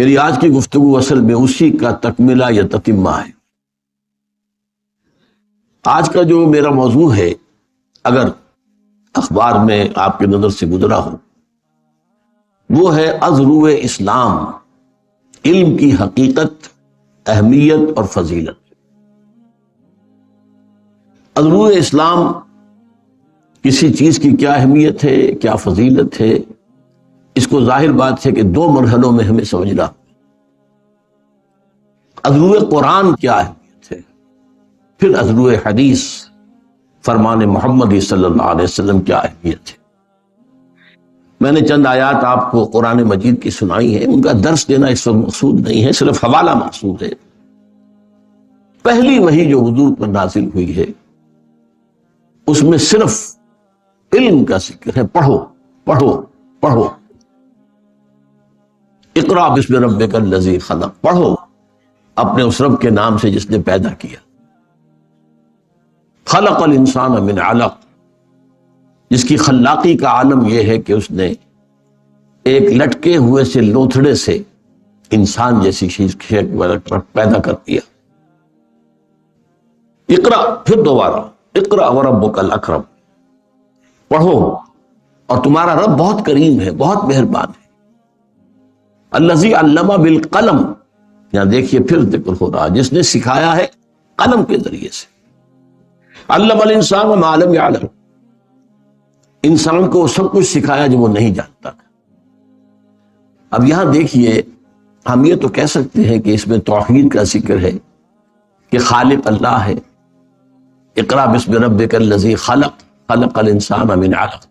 میری آج کی گفتگو اصل میں اسی کا تکملہ یا تتمہ ہے۔ آج کا جو میرا موضوع ہے، اگر اخبار میں آپ کی نظر سے گزرا ہو، وہ ہے از روئے اسلام، علم کی حقیقت، اہمیت اور فضیلت۔ از روئے اسلام کسی چیز کی کیا اہمیت ہے، کیا فضیلت ہے، اس کو ظاہر بات ہے کہ دو مرحلوں میں ہمیں سمجھنا۔ از روئے قرآن کیا اہمیت ہے، پھر از روئے حدیث فرمان محمد صلی اللہ علیہ وسلم کیا اہمیت ہے۔ میں نے چند آیات آپ کو قرآن مجید کی سنائی ہیں، ان کا درس دینا اس وقت مقصود نہیں ہے، صرف حوالہ مقصود ہے۔ پہلی وحی جو حضور پر نازل ہوئی ہے، اس میں صرف علم کا ذکر ہے، پڑھو پڑھو پڑھو، اقرا بسم ربک الذی خلق، پڑھو اپنے اس رب کے نام سے جس نے پیدا کیا۔ خلق الانسان من علق، جس کی خلاقی کا عالم یہ ہے کہ اس نے ایک لٹکے ہوئے سے لوتھڑے سے انسان جیسی چیز پیدا کر دیا۔ اقرا، پھر دوبارہ اقرا وربک الاکرم، پڑھو اور تمہارا رب بہت کریم ہے، بہت مہربان ہے۔ الذی علم بالقلم، یہاں دیکھیے پھر ذکر ہو رہا، جس نے سکھایا ہے قلم کے ذریعے سے۔ علم الانسان ما لم یعلم، انسان کو سب کچھ سکھایا جو وہ نہیں جانتا تھا۔ اب یہاں دیکھیے، ہم یہ تو کہہ سکتے ہیں کہ اس میں توحید کا ذکر ہے کہ خالق اللہ ہے، اقرا بسم ربک الذی خلق، خلق الانسان من علق۔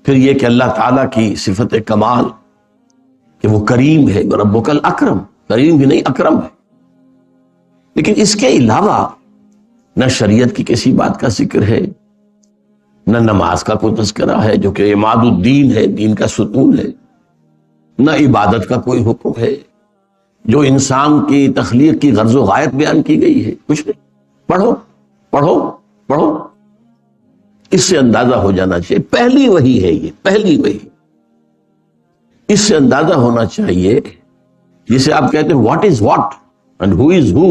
پھر یہ کہ اللہ تعالیٰ کی صفت کمال کہ وہ کریم ہے، ربک الاکرم، کریم بھی نہیں اکرم ہے۔ لیکن اس کے علاوہ نہ شریعت کی کسی بات کا ذکر ہے، نہ نماز کا کوئی تذکرہ ہے جو کہ عماد الدین ہے، دین کا ستون ہے، نہ عبادت کا کوئی حکم ہے جو انسان کی تخلیق کی غرض و غایت بیان کی گئی ہے، کچھ نہیں۔ پڑھو پڑھو پڑھو، اس سے اندازہ ہو جانا چاہیے پہلی وحی ہے، یہ پہلی وحی۔ اس سے اندازہ ہونا چاہیے، جسے آپ کہتے ہیں واٹ از واٹ اینڈ ہو از ہو،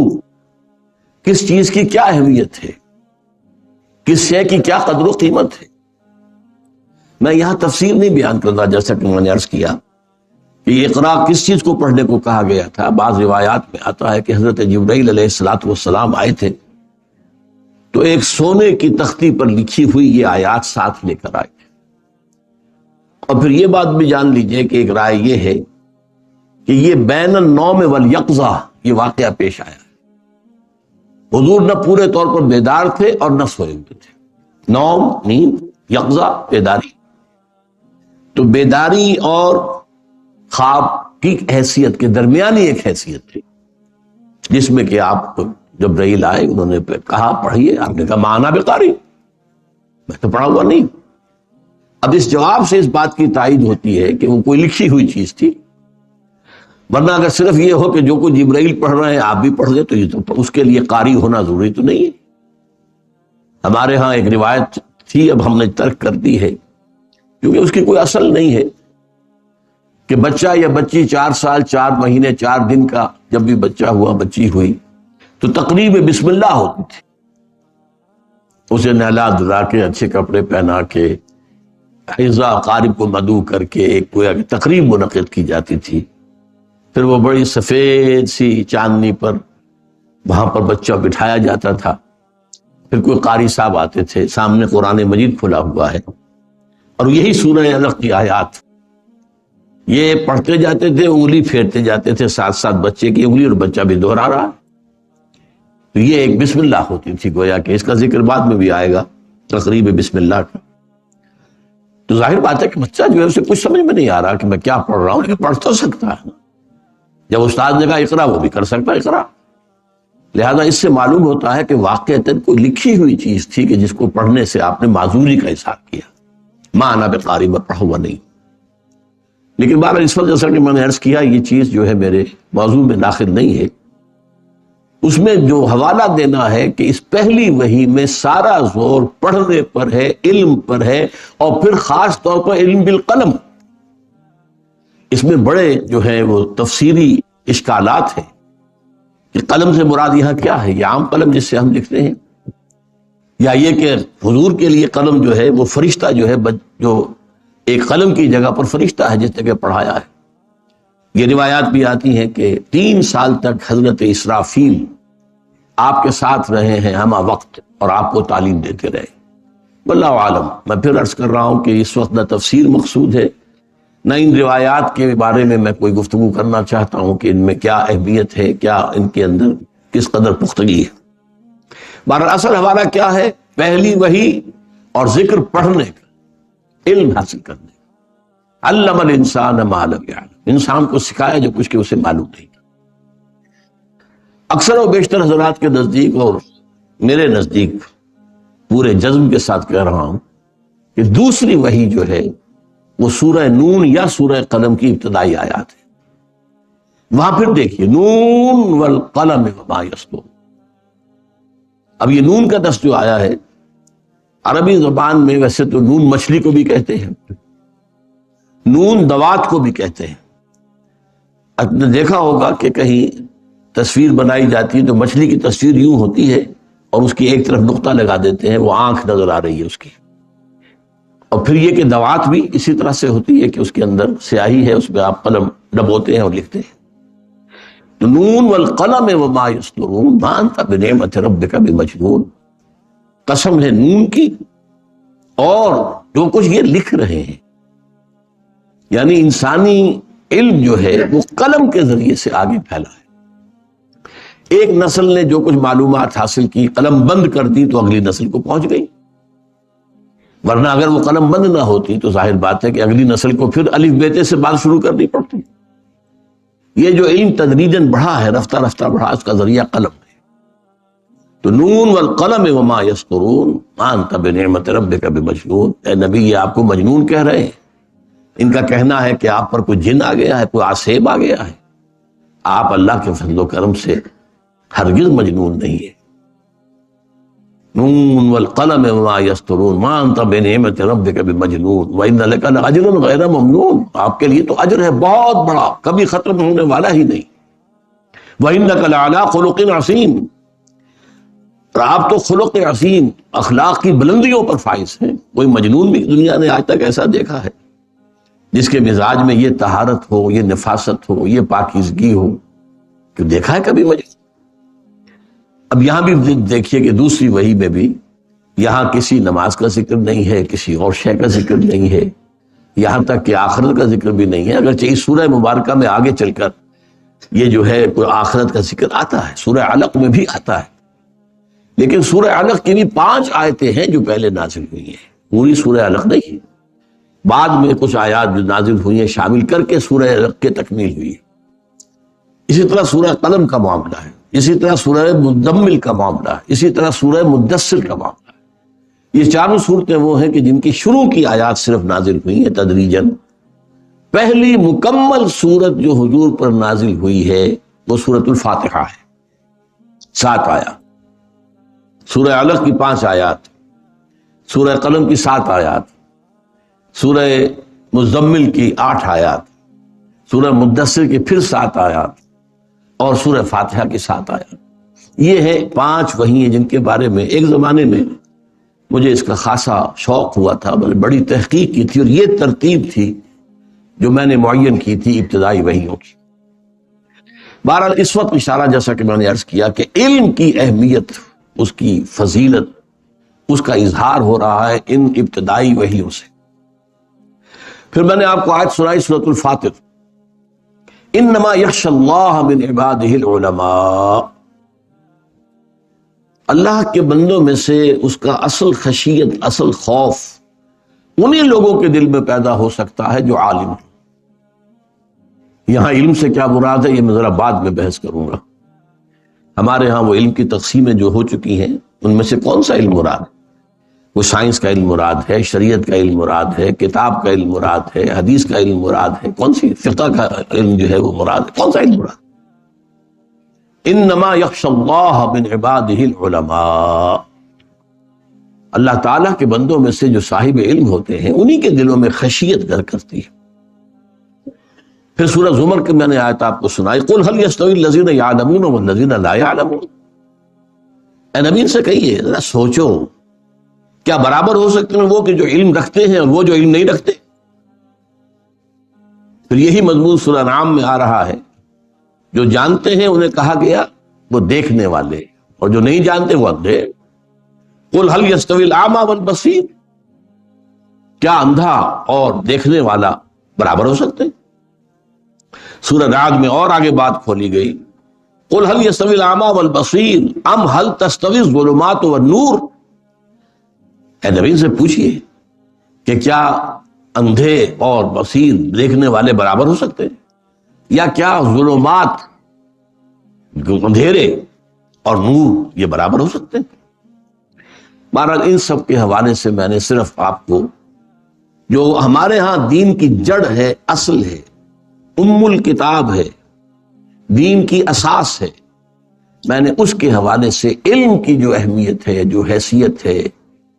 کس چیز کی کیا اہمیت ہے، کس شے کی کیا قدر و قیمت ہے۔ میں یہاں تفصیل نہیں بیان کرتا، جیسا کہ میں نے عرض کیا کہ یہ اقرا کس چیز کو پڑھنے کو کہا گیا تھا۔ بعض روایات میں آتا ہے کہ حضرت جبرائیل علیہ السلام آئے تھے تو ایک سونے کی تختی پر لکھی ہوئی یہ آیات ساتھ لے کر آئے تھے۔ اور پھر یہ بات بھی جان لیجئے کہ ایک رائے یہ ہے کہ یہ بین النوم والیقظہ یہ واقعہ پیش آیا ہے۔ حضور نہ پورے طور پر بیدار تھے اور نہ سوئے ہوئے تھے، نوم نیند، یقظہ بیداری۔ تو بیداری اور خواب کی حیثیت کے درمیانی ایک حیثیت تھی، جس میں کہ آپ جبرائیل آئے، انہوں نے کہا پڑھیے، آپ نے کہا مانا بقاری، میں تو پڑھا ہوا نہیں۔ اب اس جواب سے اس بات کی تائید ہوتی ہے کہ وہ کوئی لکھی ہوئی چیز تھی، ورنہ اگر صرف یہ ہو کہ جو کوئی جبرائیل پڑھ رہے ہیں آپ بھی پڑھ دیں تو یہ تو اس کے لیے قاری ہونا ضروری تو نہیں ہے۔ ہمارے ہاں ایک روایت تھی، اب ہم نے ترک کر دی ہے کیونکہ اس کی کوئی اصل نہیں ہے، کہ بچہ یا بچی 4 سال 4 مہینے 4 دن کا جب بھی بچہ ہوا، بچی ہوئی، تو تقریب بسم اللہ ہوتی تھی، اسے نہلا دھلا کے اچھے کپڑے پہنا کے حضا قارب کو مدعو کر کے ایک کوئی تقریب منعقد کی جاتی تھی۔ پھر وہ بڑی سفید سی چاندنی پر وہاں پر بچہ بٹھایا جاتا تھا، پھر کوئی قاری صاحب آتے تھے، سامنے قرآن مجید کھلا ہوا ہے اور یہی سورہ علق کی آیات یہ پڑھتے جاتے تھے، انگلی پھیرتے جاتے تھے ساتھ ساتھ بچے کی انگلی، اور بچہ بھی دوہرا رہا۔ تو یہ ایک بسم اللہ ہوتی تھی، گویا کہ اس کا ذکر بعد میں بھی آئے گا، تقریب بسم اللہ کا۔ تو ظاہر بات ہے کہ بچہ جو ہے اسے کچھ سمجھ میں نہیں آ رہا کہ میں کیا پڑھ رہا ہوں، لیکن پڑھ تو سکتا ہے۔ جب استاد نے کہا اقرا، وہ بھی کر سکتا ہے اقرا۔ لہذا اس سے معلوم ہوتا ہے کہ واقعتاً کوئی لکھی ہوئی چیز تھی کہ جس کو پڑھنے سے آپ نے معذوری کا اظہار کیا، ماں انا بقاری، میں پڑھا ہوا نہیں۔ لیکن بہرحال اس وقت جیسا کہ میں نے عرض کیا، یہ چیز جو ہے میرے موضوع میں داخل نہیں ہے۔ اس میں جو حوالہ دینا ہے کہ اس پہلی وحی میں سارا زور پڑھنے پر ہے، علم پر ہے، اور پھر خاص طور پر علم بالقلم۔ اس میں بڑے جو ہے وہ تفسیری اشکالات ہیں کہ قلم سے مراد یہاں کیا ہے، یہ عام قلم جس سے ہم لکھتے ہیں، یا یہ کہ حضور کے لیے قلم جو ہے وہ فرشتہ جو ہے جو ایک قلم کی جگہ پر فرشتہ ہے جس نے کہ پڑھایا ہے۔ یہ روایات بھی آتی ہیں کہ 3 سال تک حضرت اسرافیل آپ کے ساتھ رہے ہیں ہمہ وقت اور آپ کو تعلیم دیتے رہے۔ واللہ عالم، میں پھر عرض کر رہا ہوں کہ اس وقت نہ تفسیر مقصود ہے، نہ ان روایات کے بارے میں میں کوئی گفتگو کرنا چاہتا ہوں کہ ان میں کیا اہمیت ہے، کیا ان کے اندر کس قدر پختگی ہے۔ بہرحال اصل ہمارا کیا ہے، پہلی وحی اور ذکر پڑھنے کا، علم حاصل کرنے کا۔ علم الانسان ما لم یعلم، انسان کو سکھایا جو کچھ کہ اسے معلوم نہیں تھا۔ اکثر و بیشتر حضرات کے نزدیک اور میرے نزدیک پورے جزم کے ساتھ کہہ رہا ہوں کہ دوسری وحی جو ہے وہ سورہ نون یا سورہ قلم کی ابتدائی آیات ہے۔ وہاں پھر دیکھیے، نون والقلم وما یسطرون۔ اب یہ نون کا لفظ جو آیا ہے عربی زبان میں، ویسے تو نون مچھلی کو بھی کہتے ہیں، نون دوات کو بھی کہتے ہیں۔ آپ نے دیکھا ہوگا کہ کہیں تصویر بنائی جاتی ہے تو مچھلی کی تصویر یوں ہوتی ہے اور اس کی ایک طرف نقطہ لگا دیتے ہیں، وہ آنکھ نظر آ رہی ہے اس کی۔ اور پھر یہ کہ دوات بھی اسی طرح سے ہوتی ہے کہ اس کے اندر سیاہی ہے، اس میں آپ قلم ڈبوتے ہیں اور لکھتے ہیں۔ تو نون والقلم وما یسطرون ما انت بنعمت ربک بمجنون، قسم ہے نون کی اور جو کچھ یہ لکھ رہے ہیں، یعنی انسانی علم جو ہے وہ قلم کے ذریعے سے آگے پھیلا ہے۔ ایک نسل نے جو کچھ معلومات حاصل کی، قلم بند کر دی تو اگلی نسل کو پہنچ گئی، ورنہ اگر وہ قلم بند نہ ہوتی تو ظاہر بات ہے کہ اگلی نسل کو پھر الف بیتے سے بات شروع کرنی پڑتی۔ یہ جو علم تدریجاً بڑھا ہے، رفتہ رفتہ بڑھا، اس کا ذریعہ قلم ہے۔ تو نون والقلم وما یسطرون ما انت بنعمت ربک بمجنون، اے نبی یہ آپ کو مجنون کہہ رہے ہیں۔ ان کا کہنا ہے کہ آپ پر کوئی جن آ گیا ہے، کوئی عصیب آ گیا ہے۔ آپ اللہ کے فضل و کرم سے ہرگز مجنون نہیں ہے۔ نون والقلم وما یسطرون ما انت بنعمت ربک بمجنون وان لک لاجر غیر ممنون، آپ کے لیے تو اجر ہے بہت بڑا، کبھی ختم ہونے والا ہی نہیں۔ وانک لعلی خلق عظیم، اور آپ تو خلق عظیم، اخلاق کی بلندیوں پر فائز ہیں۔ کوئی مجنون بھی دنیا نے آج تک ایسا دیکھا ہے جس کے مزاج میں یہ طہارت ہو، یہ نفاست ہو، یہ پاکیزگی ہو، کہ دیکھا ہے کبھی مجنون؟ اب یہاں بھی دیکھیے کہ دوسری وحی میں بھی یہاں کسی نماز کا ذکر نہیں ہے، کسی اور شے کا ذکر نہیں ہے، یہاں تک کہ آخرت کا ذکر بھی نہیں ہے، اگرچہ اس سورہ مبارکہ میں آگے چل کر یہ جو ہے کوئی آخرت کا ذکر آتا ہے، سورہ علق میں بھی آتا ہے، لیکن سورہ علق کی بھی 5 آیتیں ہیں جو پہلے نازل ہوئی ہیں، پوری سورہ علق نہیں، بعد میں کچھ آیات جو نازل ہوئی ہیں شامل کر کے سورہ علق کے تکمیل ہوئی ہے۔ اسی طرح سورہ قلم کا معاملہ ہے، اسی طرح سورہ مزمل کا معاملہ ہے، اسی طرح سورہ مدثر کا معاملہ ہے۔ یہ چاروں صورتیں وہ ہیں کہ جن کی شروع کی آیات صرف نازل ہوئی ہیں تدریجاً۔ پہلی مکمل سورت جو حضور پر نازل ہوئی ہے وہ سورۃ الفاتحہ ہے، 7 آیات۔ سورہ علق کی 5 آیات، سورہ قلم کی 7 آیات، سورہ مزمل کی 8 آیات، سورہ مدثر کی پھر 7 آیات، اور سورہ فاتحہ کی 7 آیات۔ یہ ہے 5 وحی ہیں جن کے بارے میں ایک زمانے میں مجھے اس کا خاصا شوق ہوا تھا، میں نے بڑی تحقیق کی تھی، اور یہ ترتیب تھی جو میں نے معین کی تھی ابتدائی وحیوں کی۔ بہرحال اس وقت اشارہ جیسا کہ میں نے عرض کیا کہ علم کی اہمیت، اس کی فضیلت، اس کا اظہار ہو رہا ہے ان ابتدائی وحیوں سے۔ پھر میں نے آپ کو آیت سنائی سورۃ الفاتر، انما یخشی اللہ من عبادہ العلماء، اللہ کے بندوں میں سے اس کا اصل خشیت، اصل خوف انہی لوگوں کے دل میں پیدا ہو سکتا ہے جو عالم ہیں۔ یہاں علم سے کیا مراد ہے یہ میں ذرا بعد میں بحث کروں گا۔ ہمارے ہاں وہ علم کی تقسیمیں جو ہو چکی ہیں ان میں سے کون سا علم مراد ہے؟ وہ سائنس کا علم مراد ہے، شریعت کا علم مراد ہے، کتاب کا علم مراد ہے، حدیث کا علم مراد ہے، کون سی فقہ کا علم جو ہے وہ مراد ہے، کون سا علم مراد؟ انما یخشی اللہ من عبادہ العلماء، اللہ تعالیٰ کے بندوں میں سے جو صاحب علم ہوتے ہیں انہی کے دلوں میں خشیت گھر کرتی ہے۔ پھر سورہ زمر کے میں نے آیت آپ کو سنائی، قل هل يستوي الذين يعلمون والذين لا يعلمون، اے نبی ان سے کہیے ذرا سوچو، کیا برابر ہو سکتے ہیں وہ کہ جو علم رکھتے ہیں اور وہ جو علم نہیں رکھتے؟ پھر یہی مضمون سورہ انعام میں آ رہا ہے، جو جانتے ہیں انہیں کہا گیا وہ دیکھنے والے، اور جو نہیں جانتے وہ اندھے۔ قل هل يستوي الاعمى والبصير، کیا اندھا اور دیکھنے والا برابر ہو سکتے ہیں؟ سورہ رعد میں اور آگے بات کھولی گئی، قل هل يستوي الاعمى والبصير ام هل تستوي الظلمات والنور، اے نبی سے پوچھئے کہ کیا اندھے اور بصیر دیکھنے والے برابر ہو سکتے ہیں، یا کیا ظلمات اندھیرے اور نور یہ برابر ہو سکتے ہیں؟ بہرحال ان سب کے حوالے سے میں نے صرف آپ کو جو ہمارے ہاں دین کی جڑ ہے، اصل ہے، ام الکتاب ہے، دین کی اساس ہے، میں نے اس کے حوالے سے علم کی جو اہمیت ہے، جو حیثیت ہے،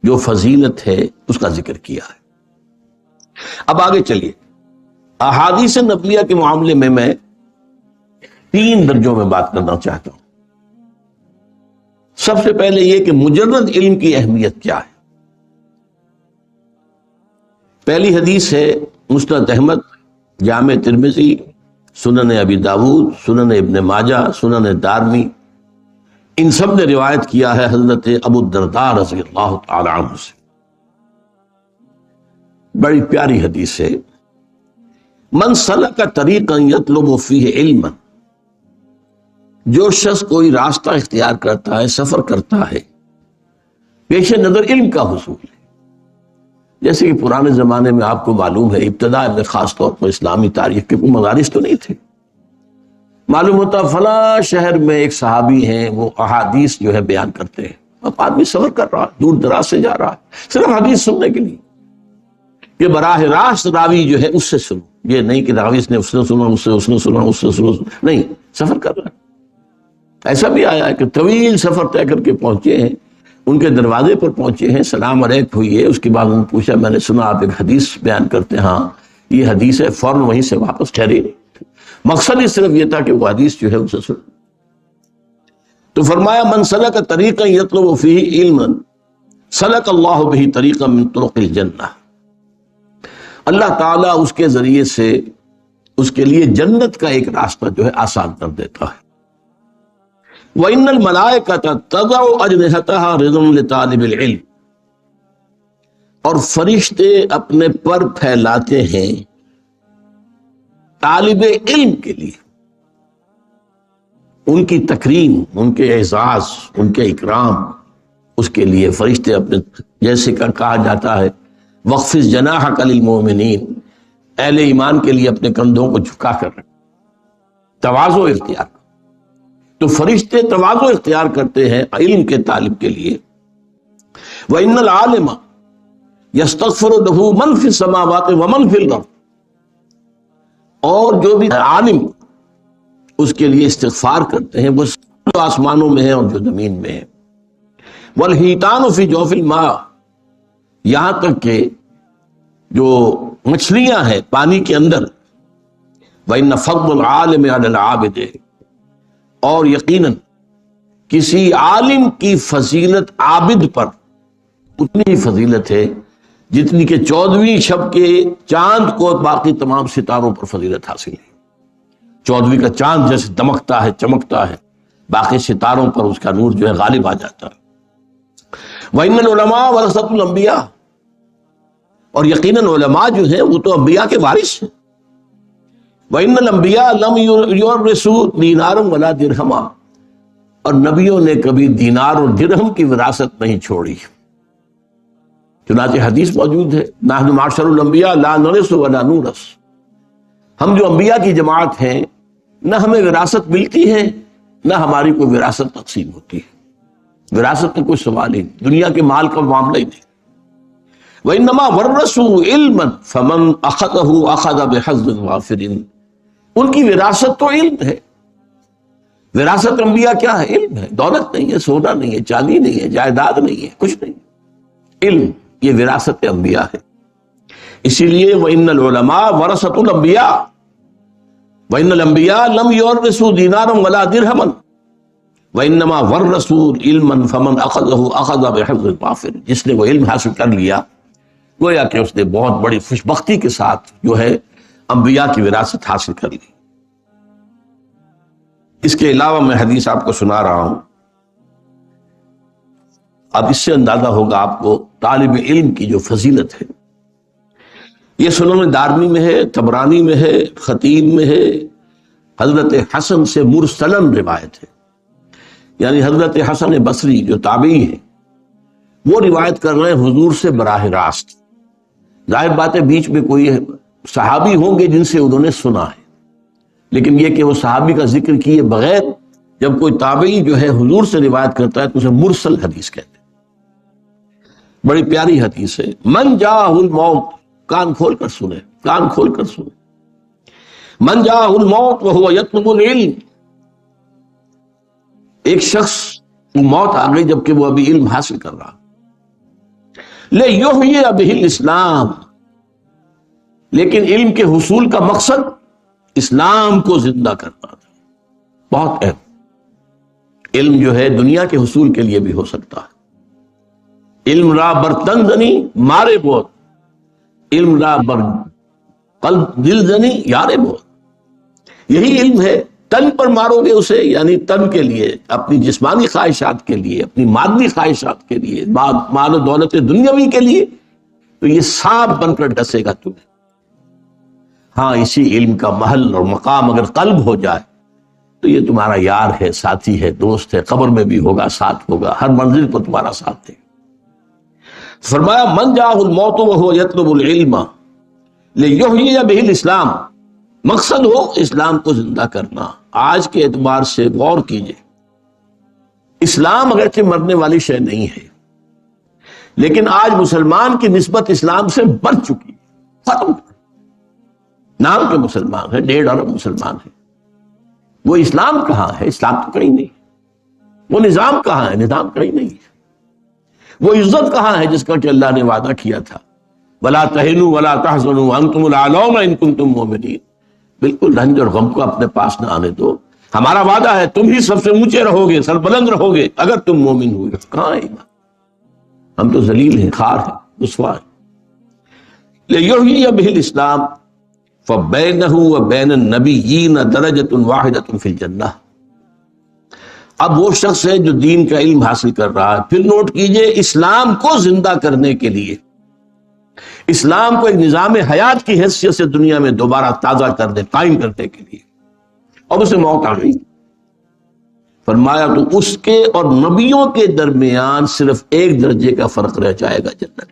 جو فضیلت ہے، اس کا ذکر کیا ہے۔ اب آگے چلیے، احادیث نبویہ کے معاملے میں 3 درجوں میں بات کرنا چاہتا ہوں۔ سب سے پہلے یہ کہ مجرد علم کی اہمیت کیا ہے۔ پہلی حدیث ہے مسند احمد، جامع ترمذی، سنن ابی داود، سنن ابن ماجہ، سنن دارمی، ان سب نے روایت کیا ہے حضرت ابو الدرداء رضی اللہ تعالی عنہ سے۔ بڑی پیاری حدیث ہے، من سلک طریقا یطلب فیہ علما، جو شخص کوئی راستہ اختیار کرتا ہے، سفر کرتا ہے، پیش نظر علم کا حصول ہے۔ جیسے کہ پرانے زمانے میں آپ کو معلوم ہے، ابتداء میں خاص طور پر اسلامی تاریخ کے کوئی مدارس تو نہیں تھے، معلوم ہوتا فلاں شہر میں ایک صحابی ہیں، وہ احادیث جو ہے بیان کرتے ہیں، اب آدمی سفر کر رہا ہے، دور دراز سے جا رہا ہے صرف حدیث سننے کے لیے، یہ براہ راست راوی جو ہے اس سے سنو، یہ نہیں کہ راوی نے اس نے سنا، اس نے سنا، اس سے سنا، نہیں، سفر کر رہا ہے۔ ایسا بھی آیا ہے کہ طویل سفر طے کر کے پہنچے ہیں، ان کے دروازے پر پہنچے ہیں، سلام علیک ہوئی ہے، اس کے بعد انہوں نے پوچھا میں نے سنا آپ ایک حدیث بیان کرتے ہیں، ہاں یہ حدیث ہے، فوراً وہیں سے واپس ٹھہرے، مقصد ہی صرف یہ تھا کہ وہ حدیث جو ہے ان سے سن۔ تو فرمایا من سلک طریقا یطلب فیہ علما سلک اللہ بہ طریقا من طرق الجنہ، اللہ تعالیٰ اس کے ذریعے سے اس کے لیے جنت کا ایک راستہ جو ہے آسان کر دیتا ہے۔ وَإِنَّ الْمَلَائِكَةَ تَضَعُ أَجْنِحَتَهَا رِضًا لِطَالِبِ الْعِلْمِ، اور فرشتے اپنے پر پھیلاتے ہیں طالب علم کے لیے، ان کی تکریم، ان کے اعزاز، ان کے اکرام، اس کے لیے فرشتے اپنے، جیسے کہ کہا جاتا ہے وَخْفِضْ جَنَاحَكَ لِلْمُؤْمِنِينَ، اہل ایمان کے لیے اپنے کندھوں کو جھکا کر رکھ، تواضع اختیار، تو فرشتے تواضع اختیار کرتے ہیں علم کے طالب کے لیے۔ وَإِنَّ الْعَالِمَ يَسْتَغْفِرُ لَهُ مَنْ فِي السَّمَاوَاتِ وَمَنْ فِي الْأَرْضِ، اور جو بھی عالم اس کے لیے استغفار کرتے ہیں، وہ جو آسمانوں میں ہیں اور جو زمین میں ہیں۔ وَالْحِيتَانُ فِي جَوْفِ الْمَاءِ، یہاں تک کہ جو مچھلیاں ہیں پانی کے اندر، وَإِنَّ فَضْلَ الْعَالِمِ عَلَى الْعَابِدِ، اور یقیناً کسی عالم کی فضیلت عابد پر اتنی ہی فضیلت ہے جتنی کہ 14ویں شب کے چاند کو باقی تمام ستاروں پر فضیلت حاصل ہے۔ 14ویں کا چاند جیسے دمکتا ہے، چمکتا ہے، باقی ستاروں پر اس کا نور جو ہے غالب آ جاتا ہے۔ وَإِنَّ الْعُلَمَاءَ وَرَثَةُ الْأَنبِيَاءِ، اور یقیناً علماء جو ہیں وہ تو انبیاء کے وارث ہیں۔ وَإِنَّ الْأَنبِيَاءَ لَمْ يُوَرِّثُوا دِينَارًا وَلَا دِرْهَمًا، اور نبیوں نے کبھی دینار اور درہم کی وراثت نہیں چھوڑی، چنانچہ حدیث موجود ہے نحن معشر الانبیاء لا نرث ولا نورث، ہم جو انبیاء کی جماعت ہیں نہ ہمیں وراثت ملتی ہے نہ ہماری کوئی وراثت تقسیم ہوتی ہے، وراثت میں کوئی سوال ہی نہیں، دنیا کے مال کا معاملہ ہی نہیں۔ وَإِنَّمَا وَرَّثُوا عِلْمًا فَمَنْ أَخَذَهُ أَخَذَ بِحَظٍّ وَافِرٍ، ان کی وراثت تو علم ہے۔ وراثت انبیاء کیا ہے؟ علم ہے، دولت نہیں ہے، سونا نہیں ہے، چاندی نہیں ہے، جائیداد نہیں ہے، کچھ نہیں، علم، یہ وراثت انبیاء ہے۔ اسی لیے وَإِنَّ الْعُلَمَاءَ وَرَثَةُ الْأَنبِيَاءِ، وَإِنَّ الْأَنْبِيَاءَ لَمْ يُوَرِّثُوا دِينَارًا وَلَا دِرْهَمًا وَإِنَّمَا وَرَّثُوا عِلْمًا فَمَنْ أَخَذَهُ أَخَذَ بِحِفْظٍ وَافِرٍ، جس نے وہ علم حاصل کر لیا گویا کہ اس نے بہت بڑی خوشبختی کے ساتھ جو ہے انبیاء کی وراثت حاصل کر لی۔ اس کے علاوہ میں حدیث آپ کو سنا رہا ہوں، اب اس سے اندازہ ہوگا آپ کو طالب علم کی جو فضیلت ہے۔ یہ سنن دارمی میں ہے، طبرانی میں ہے، خطیب میں ہے، حضرت حسن سے مرسلن روایت ہے، یعنی حضرت حسن بصری جو تابعی ہے وہ روایت کر رہے ہیں حضور سے براہ راست۔ ظاہر بات ہے بیچ میں کوئی صحابی ہوں گے جن سے انہوں نے سنا ہے، لیکن یہ کہ وہ صحابی کا ذکر کیے بغیر جب کوئی تابعی جو ہے حضور سے روایت کرتا ہے تو اسے مرسل حدیث کہتے ہیں۔ بڑی پیاری حدیث ہے، من جاءہ الموت، کان کھول کر سنیں، کان کھول کر سنیں، من جاءہ الموت وہو یطلب العلم، ایک شخص کو موت آ گئی جبکہ وہ ابھی علم حاصل کر رہا، لیحیی بہ الاسلام، لیکن علم کے حصول کا مقصد اسلام کو زندہ کرنا تھا۔ بہت اہم علم جو ہے دنیا کے حصول کے لیے بھی ہو سکتا ہے، علم را برتن زنی مارے بہت، علم را بر قلب دل زنی یارے بہت، یہی علم ہے۔ تن پر مارو گے اسے، یعنی تن کے لیے، اپنی جسمانی خواہشات کے لیے، اپنی مادی خواہشات کے لیے، مال و دولت دنیاوی کے لیے، تو یہ سانپ بن کر ڈسے گا تمہیں۔ ہاں اسی علم کا محل اور مقام اگر قلب ہو جائے تو یہ تمہارا یار ہے، ساتھی ہے، دوست ہے، قبر میں بھی ہوگا، ساتھ ہوگا، ہر منزل پر تمہارا ساتھ ہے۔ فرمایا من جاءہ الموت وہو یطلب العلم لیحیی بہ الاسلام، مقصد ہو اسلام کو زندہ کرنا۔ آج کے اعتبار سے غور کیجئے، اسلام اگرچہ مرنے والی شے نہیں ہے، لیکن آج مسلمان کی نسبت اسلام سے بڑھ چکی ہے، ختم، نام کے مسلمان ہیں، 1.5 ارب مسلمان ہیں، وہ اسلام کہاں ہے؟ اسلام تو کہیں نہیں، وہ نظام کہاں ہے؟ نظام کہیں نہیں ہے، وہ عزت کہاں ہے جس کا کہ اللہ نے وعدہ کیا تھا وَلَا تَهِنُوا وَلَا تَحْزَنُوا وَأَنْتُمُ الْأَعْلَوْنَ إِن كُنتُم مُؤْمِنِينَ، بالکل رنج اور غم کو اپنے پاس نہ آنے دو، ہمارا وعدہ ہے تم ہی سب سے اونچے رہو گے، سر بلند رہو گے اگر تم مومن ہوئے۔ کہاں ہے ایمان؟ ہم تو ذلیل ہیں، خار ہیں، رسوا ہیں۔ لیحیی بہ الاسلام فبینہ وبین النبیین درجۃ واحدۃ فی الجنہ، اب وہ شخص ہے جو دین کا علم حاصل کر رہا ہے، پھر نوٹ کیجئے اسلام کو زندہ کرنے کے لیے، اسلام کو ایک نظام حیات کی حیثیت سے دنیا میں دوبارہ تازہ کرنے، قائم کرنے کے لیے، اب اسے موت آ گئی۔ فرمایا تو اس کے اور نبیوں کے درمیان صرف ایک درجے کا فرق رہ جائے گا جنت،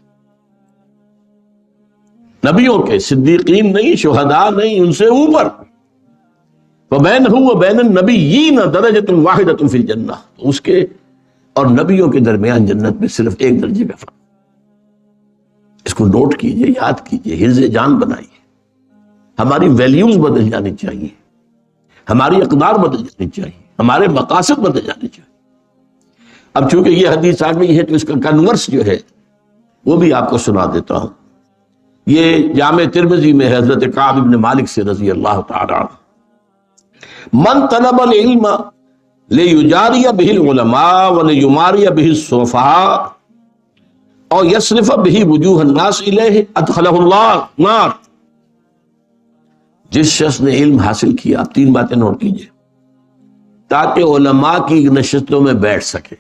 نبیوں کے، صدیقین نہیں، شہداء نہیں، ان سے اوپر، وَبَيْنَهُ وَبَيْنَ النَّبِيِّينَ دَرَجَةٌ وَاحِدَةٌ فِي الْجَنَّةِ، اس کے اور نبیوں کے درمیان جنت میں صرف ایک درجے کا فرق۔ اس کو نوٹ کیجئے، یاد کیجئے، حرز جان بنائیے۔ ہماری ویلیوز بدل جانی چاہیے، ہماری اقدار بدل جانی چاہیے، ہمارے مقاصد بدل جانے چاہیے۔ اب چونکہ یہ حدیث آ گئی ہے تو اس کا کنورس جو ہے وہ بھی آپ کو سنا دیتا ہوں۔ یہ جامع ترمذی میں ہے، حضرت کعب بن مالک سے رضی اللہ تعالی عنہ، من طلب العلم لیجاری بہ العلماء ولیماری بہ السفہاء اور یصرف بہ وجوہ الناس الیہ ادخلہ اللہ نار، جس شخص نے علم حاصل کیا، آپ 3 باتیں نوٹ کیجئے، تاکہ علماء کی نشستوں میں بیٹھ سکے،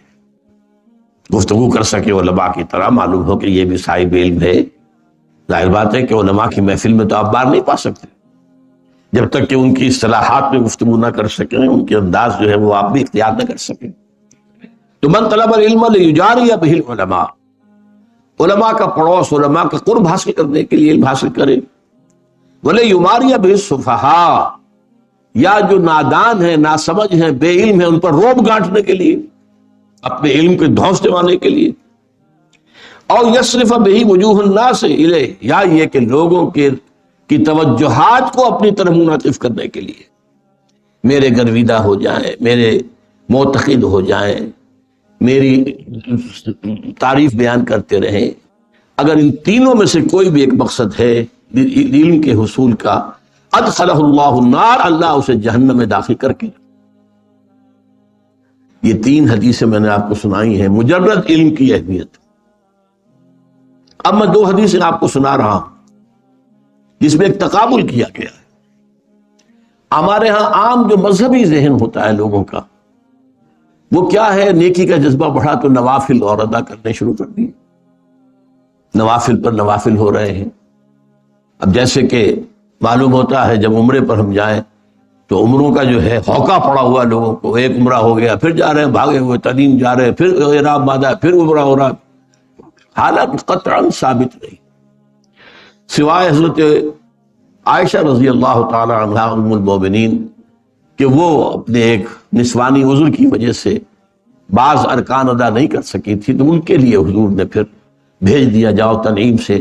گفتگو کر سکے علماء کی طرح، معلوم ہو کہ یہ بھی صاحب علم ہے۔ ظاہر بات ہے کہ علماء کی محفل میں تو آپ بار نہیں پا سکتے جب تک کہ ان کی اصطلاحات میں گفتگو نہ کر سکیں، ان کے انداز جو ہے وہ آپ بھی اختیار نہ کر سکیں۔ تو من طلب العلم لیجاری بہ العلماء، علماء کا پڑوس، علماء کا قرب حاصل کرنے کے لیے علم حاصل کرے، ولیماری بہ السفہاء، یا جو نادان ہیں، ناسمجھ ہیں، بے علم ہیں، ان پر روب گانٹنے کے لیے، اپنے علم کے دھونس دوانے کے لیے، اور یصرف بہ وجوہ الناس الیہ، یا یہ کہ لوگوں کی توجہات کو اپنی طرف منعطف کرنے کے لیے، میرے گرویدہ ہو جائیں، میرے معتقد ہو جائیں، میری تعریف بیان کرتے رہیں۔ اگر ان تینوں میں سے کوئی بھی ایک مقصد ہے علم کے حصول کا، ادخلہ اللہ النار، اللہ اسے جہنم میں داخل کر کے۔ یہ 3 حدیثیں میں نے آپ کو سنائی ہیں، مجرد علم کی اہمیت۔ اب میں 2 حدیثیں آپ کو سنا رہا ہوں جس میں ایک تقابل کیا گیا ہے۔ ہمارے ہاں عام جو مذہبی ذہن ہوتا ہے لوگوں کا، وہ کیا ہے، نیکی کا جذبہ بڑھا تو نوافل اور ادا کرنے شروع کر دیے، نوافل پر نوافل ہو رہے ہیں۔ اب جیسے کہ معلوم ہوتا ہے جب عمرے پر ہم جائیں تو عمروں کا جو ہے ہوکا پڑا ہوا لوگوں کو، ایک عمرہ ہو گیا پھر جا رہے ہیں بھاگے ہوئے، تنعیم جا رہے ہیں پھر احرام باندھا ہے پھر عمرہ ہو رہا ہے، حالانکہ قطعاً ثابت نہیں، سوائے حضرت عائشہ رضی اللہ تعالی عنہا ام المومنین کہ وہ اپنے ایک نسوانی عذر کی وجہ سے بعض ارکان ادا نہیں کر سکی تھی، تو ان کے لیے حضور نے پھر بھیج دیا، جاؤ تنعیم سے،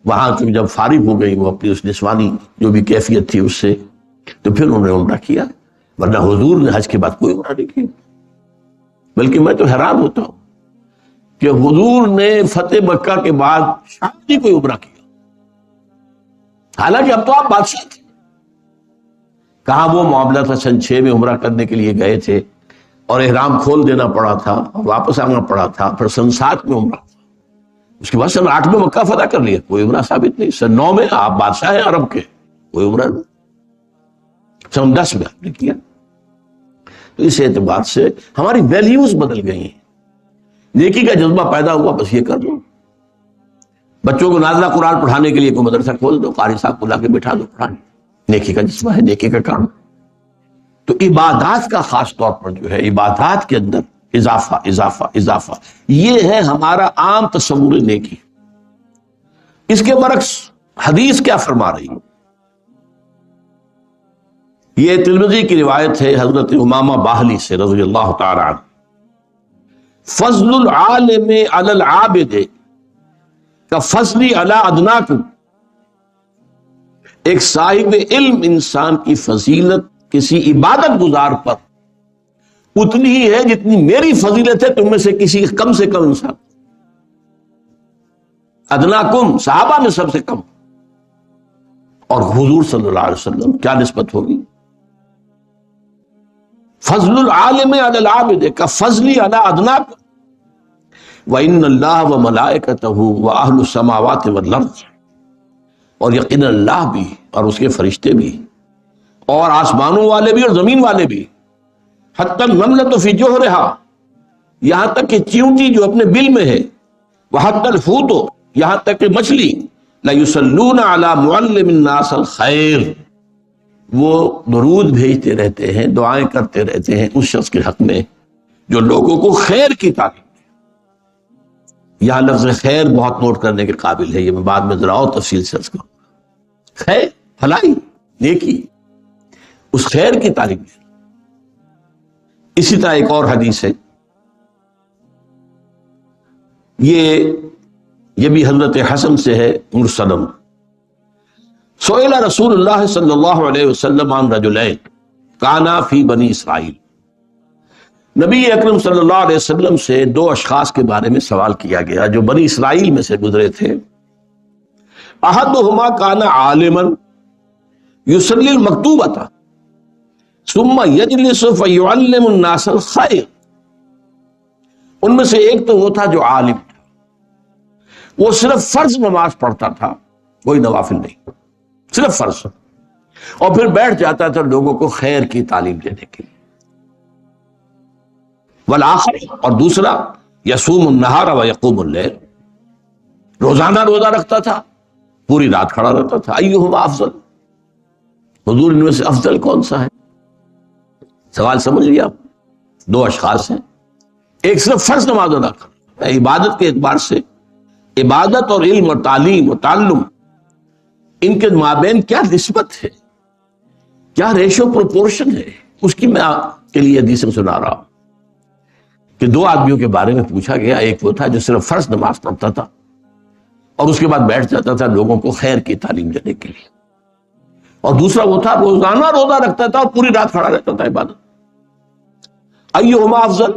وہاں جب فارغ ہو گئی وہ اپنی اس نسوانی جو بھی کیفیت تھی اس سے، تو پھر انہوں نے عمرہ کیا، ورنہ حضور نے حج کے بعد کوئی عمرہ نہیں کیا۔ بلکہ میں تو حیران ہوتا ہوں کہ حضور نے فتح مکہ کے بعد شاید ہی کوئی عمرہ کیا، حالانکہ اب تو آپ بادشاہ تھے۔ کہاں وہ معاملہ تھا سن 6 میں عمرہ کرنے کے لیے گئے تھے اور احرام کھول دینا پڑا تھا اور واپس آنا پڑا تھا، پھر سن 7 میں عمرہ، اس کے بعد سن 8 میں مکہ فتح کر لیا، کوئی عمرہ ثابت نہیں۔ سن 9 میں آپ بادشاہ ہیں عرب کے، کوئی عمرہ نہیں۔ سن 10 میں آپ نے کیا۔ تو اس اعتبار سے ہماری ویلیوز بدل گئی ہیں، نیکی کا جذبہ پیدا ہوا، بس یہ کر لو۔ بچوں کو نازلہ قرآن پڑھانے کے لیے کوئی مدرسہ کھول دو، قاری صاحب کو لا کے بٹھا دو پڑھانے، نیکی کا جذبہ ہے، نیکی کا کام۔ تو عبادات کا خاص طور پر جو ہے، عبادات کے اندر اضافہ اضافہ اضافہ، یہ ہے ہمارا عام تصور نیکی۔ اس کے برعکس حدیث کیا فرما رہی ہے؟ یہ ترمذی کی روایت ہے حضرت امامہ باہلی سے رضی اللہ تعالی عنہ، فضل العالم علی العابد کفضلی علی ادناکم، ایک صاحب علم انسان کی فضیلت کسی عبادت گزار پر اتنی ہی ہے جتنی میری فضیلت ہے تم میں سے کسی کم انسان۔ ادناکم صحابہ میں سب سے کم، اور حضور صلی اللہ علیہ وسلم کیا نسبت ہوگی؟ فضل العالم علی العابد کفضلی علی ادناکم وَإِنَّ اللَّهَ وَمَلَائِكَتَهُ وَأَهْلُ السَّمَاوَاتِ وَالْأَرْضِ، اور یقینا اللہ بھی اور اس کے فرشتے بھی اور آسمانوں والے بھی اور زمین والے بھی، حتی النملۃ فی جوہرہا، یہاں تک کہ چیونٹی جو اپنے بل میں ہے، وحتی الحوت، یہاں تک کہ مچھلی، لَيُصَلُّونَ عَلَى مُعَلِّمِ النَّاسِ الْخَيْرِ، وہ درود بھیجتے رہتے ہیں، دعائیں کرتے رہتے ہیں اس شخص کے حق میں جو لوگوں کو خیر کی تعلیم۔ یہاں لفظ خیر بہت نوٹ کرنے کے قابل ہے، یہ میں بعد میں ذرا اور تفصیل سے عرض کروں۔ خیر، بھلائی، نیکی، اس خیر کی تعلیم ہے۔ اسی طرح ایک اور حدیث ہے، یہ بھی حضرت حسن سے ہے مرسلم، سئل رسول اللہ صلی اللہ علیہ وسلم عن رجلین کانا فی بنی اسرائیل، نبی اکرم صلی اللہ علیہ وسلم سے 2 اشخاص کے بارے میں سوال کیا گیا جو بنی اسرائیل میں سے گزرے تھے۔ احدہما کان عالما یصلی المکتوبۃ ثم یجلس فیعلم الناس الخیر، ان میں سے ایک تو وہ تھا جو عالم تھا، وہ صرف فرض نماز پڑھتا تھا، کوئی نوافل نہیں، صرف فرض، اور پھر بیٹھ جاتا تھا لوگوں کو خیر کی تعلیم دینے کے لیے۔ والآخر، اور دوسرا یصوم النہار ویقوم اللیل، روزانہ روزہ رکھتا تھا، پوری رات کھڑا رہتا تھا۔ ایہما افضل، حضور ان میں سے افضل کون سا ہے؟ سوال سمجھ لیا آپ؟ 2 اشخاص ہیں، ایک صرف فرض نماز ادا کرتا ہے، عبادت کے اعتبار سے عبادت اور علم اور تعلیم اور تعلم، ان کے مابین کیا نسبت ہے، کیا ریشو پروپورشن ہے، اس کی میں آپ کے لیے حدیث سنا رہا ہوں کہ 2 آدمیوں کے بارے میں پوچھا گیا، ایک وہ تھا جو صرف فرض نماز پڑھتا تھا اور اس کے بعد بیٹھ جاتا تھا لوگوں کو خیر کی تعلیم دینے کے لیے، اور دوسرا وہ تھا روزانہ روزہ رکھتا تھا اور پوری رات کھڑا رہتا تھا عبادت۔ ایہما افضل،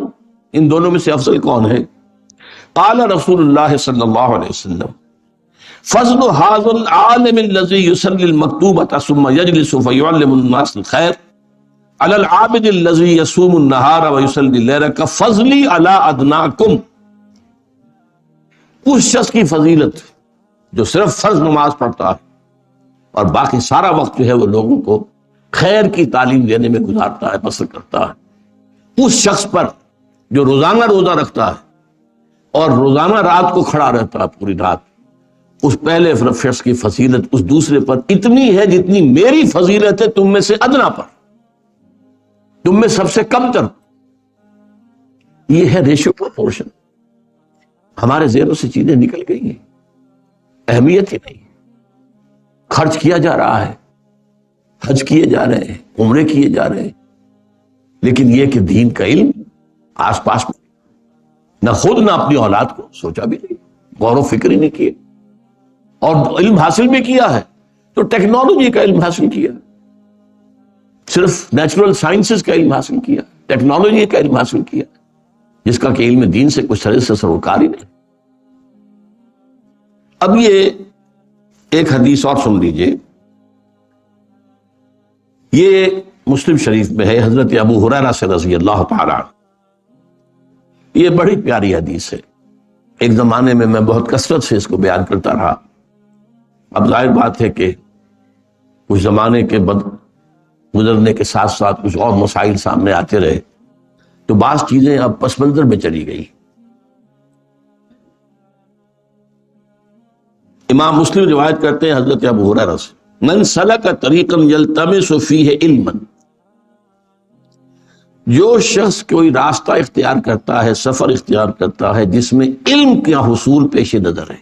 ان دونوں میں سے افضل کون ہے؟ قال رسول اللہ صلی اللہ علیہ وسلم فضل هذا العالم الذي يصلي المكتوبة ثم يجلس فيعلم الناس الخير على العابد الذي يصوم النهار ويصلي الليل كفضلي على أدناكم. اس شخص کی فضیلت جو صرف فرض نماز پڑھتا ہے اور باقی سارا وقت جو ہے وہ لوگوں کو خیر کی تعلیم دینے میں گزارتا ہے، بسر کرتا ہے، اس شخص پر جو روزانہ روزہ رکھتا ہے اور روزانہ رات کو کھڑا رہتا ہے پوری رات، اس پہلے شخص کی فضیلت اس دوسرے پر اتنی ہے جتنی میری فضیلت ہے تم میں سے ادنا پر، تم میں سب سے کم تر. یہ ہے ریشو پرپورشن. ہمارے ذہنوں سے چیزیں نکل گئی ہیں، اہمیت ہی نہیں. خرچ کیا جا رہا ہے، حج کیے جا رہے ہیں، عمرے کیے جا رہے ہیں، لیکن یہ کہ دین کا علم آس پاس میں نہ خود نہ اپنی اولاد کو سوچا بھی نہیں، غور و فکر ہی نہیں کیے. اور علم حاصل بھی کیا ہے تو ٹیکنالوجی کا علم حاصل کیا، صرف نیچرل سائنسز کا علم حاصل کیا، ٹیکنالوجی کا علم حاصل کیا، جس کا کہ علم دین سے کچھ سرے سے سروکار ہی نہیں. اب یہ ایک حدیث اور سن لیجئے، یہ مسلم شریف میں ہے، حضرت ابو ہریرہ سے رضی اللہ تعالی عنہ. یہ بڑی پیاری حدیث ہے. ایک زمانے میں بہت کثرت سے اس کو بیان کرتا رہا. اب ظاہر بات ہے کہ کچھ زمانے کے گزرنے کے ساتھ ساتھ کچھ اور مسائل سامنے آتے رہے تو بعض چیزیں اب پس منظر میں چلی گئی. امام مسلم روایت کرتے ہیں حضرت ابو ہریرہ سے، من سلک طریقا یلتمس فیہ علما، جو شخص کوئی راستہ اختیار کرتا ہے، سفر اختیار کرتا ہے جس میں علم کا حصول پیش نظر ہے،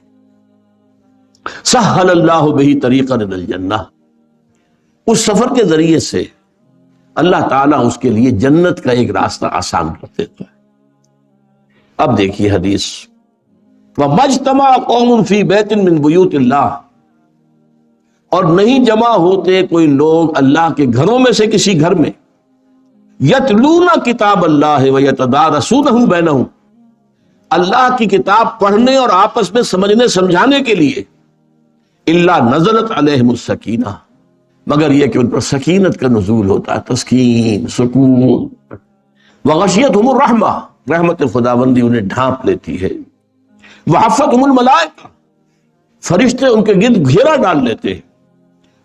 سہل اللہ بہ طریقا الی الجنہ، اس سفر کے ذریعے سے اللہ تعالیٰ اس کے لیے جنت کا ایک راستہ آسان کر دیتا ہے. اب دیکھیے حدیث، وَمَجْتَمَعَ قَوْمٌ فِي بَيْتٍ مِّن بُيُوتِ اللَّهِ، اور نہیں جمع ہوتے کوئی لوگ اللہ کے گھروں میں سے کسی گھر میں، یتلون کتاب اللہ ویتدارسونہ بینہم، اللہ کی کتاب پڑھنے اور آپس میں سمجھنے سمجھانے کے لیے، الا نزلت علیہم السکینہ، مگر یہ کہ ان پر سکینت کا نزول ہوتا ہے، تسکین، سکون. وغشیتہم الرحمہ، رحمت خداوندی انہیں ڈھانپ لیتی ہے. وحفتہم الملائکہ، فرشتے ان کے گرد گھیرا ڈال لیتے ہیں.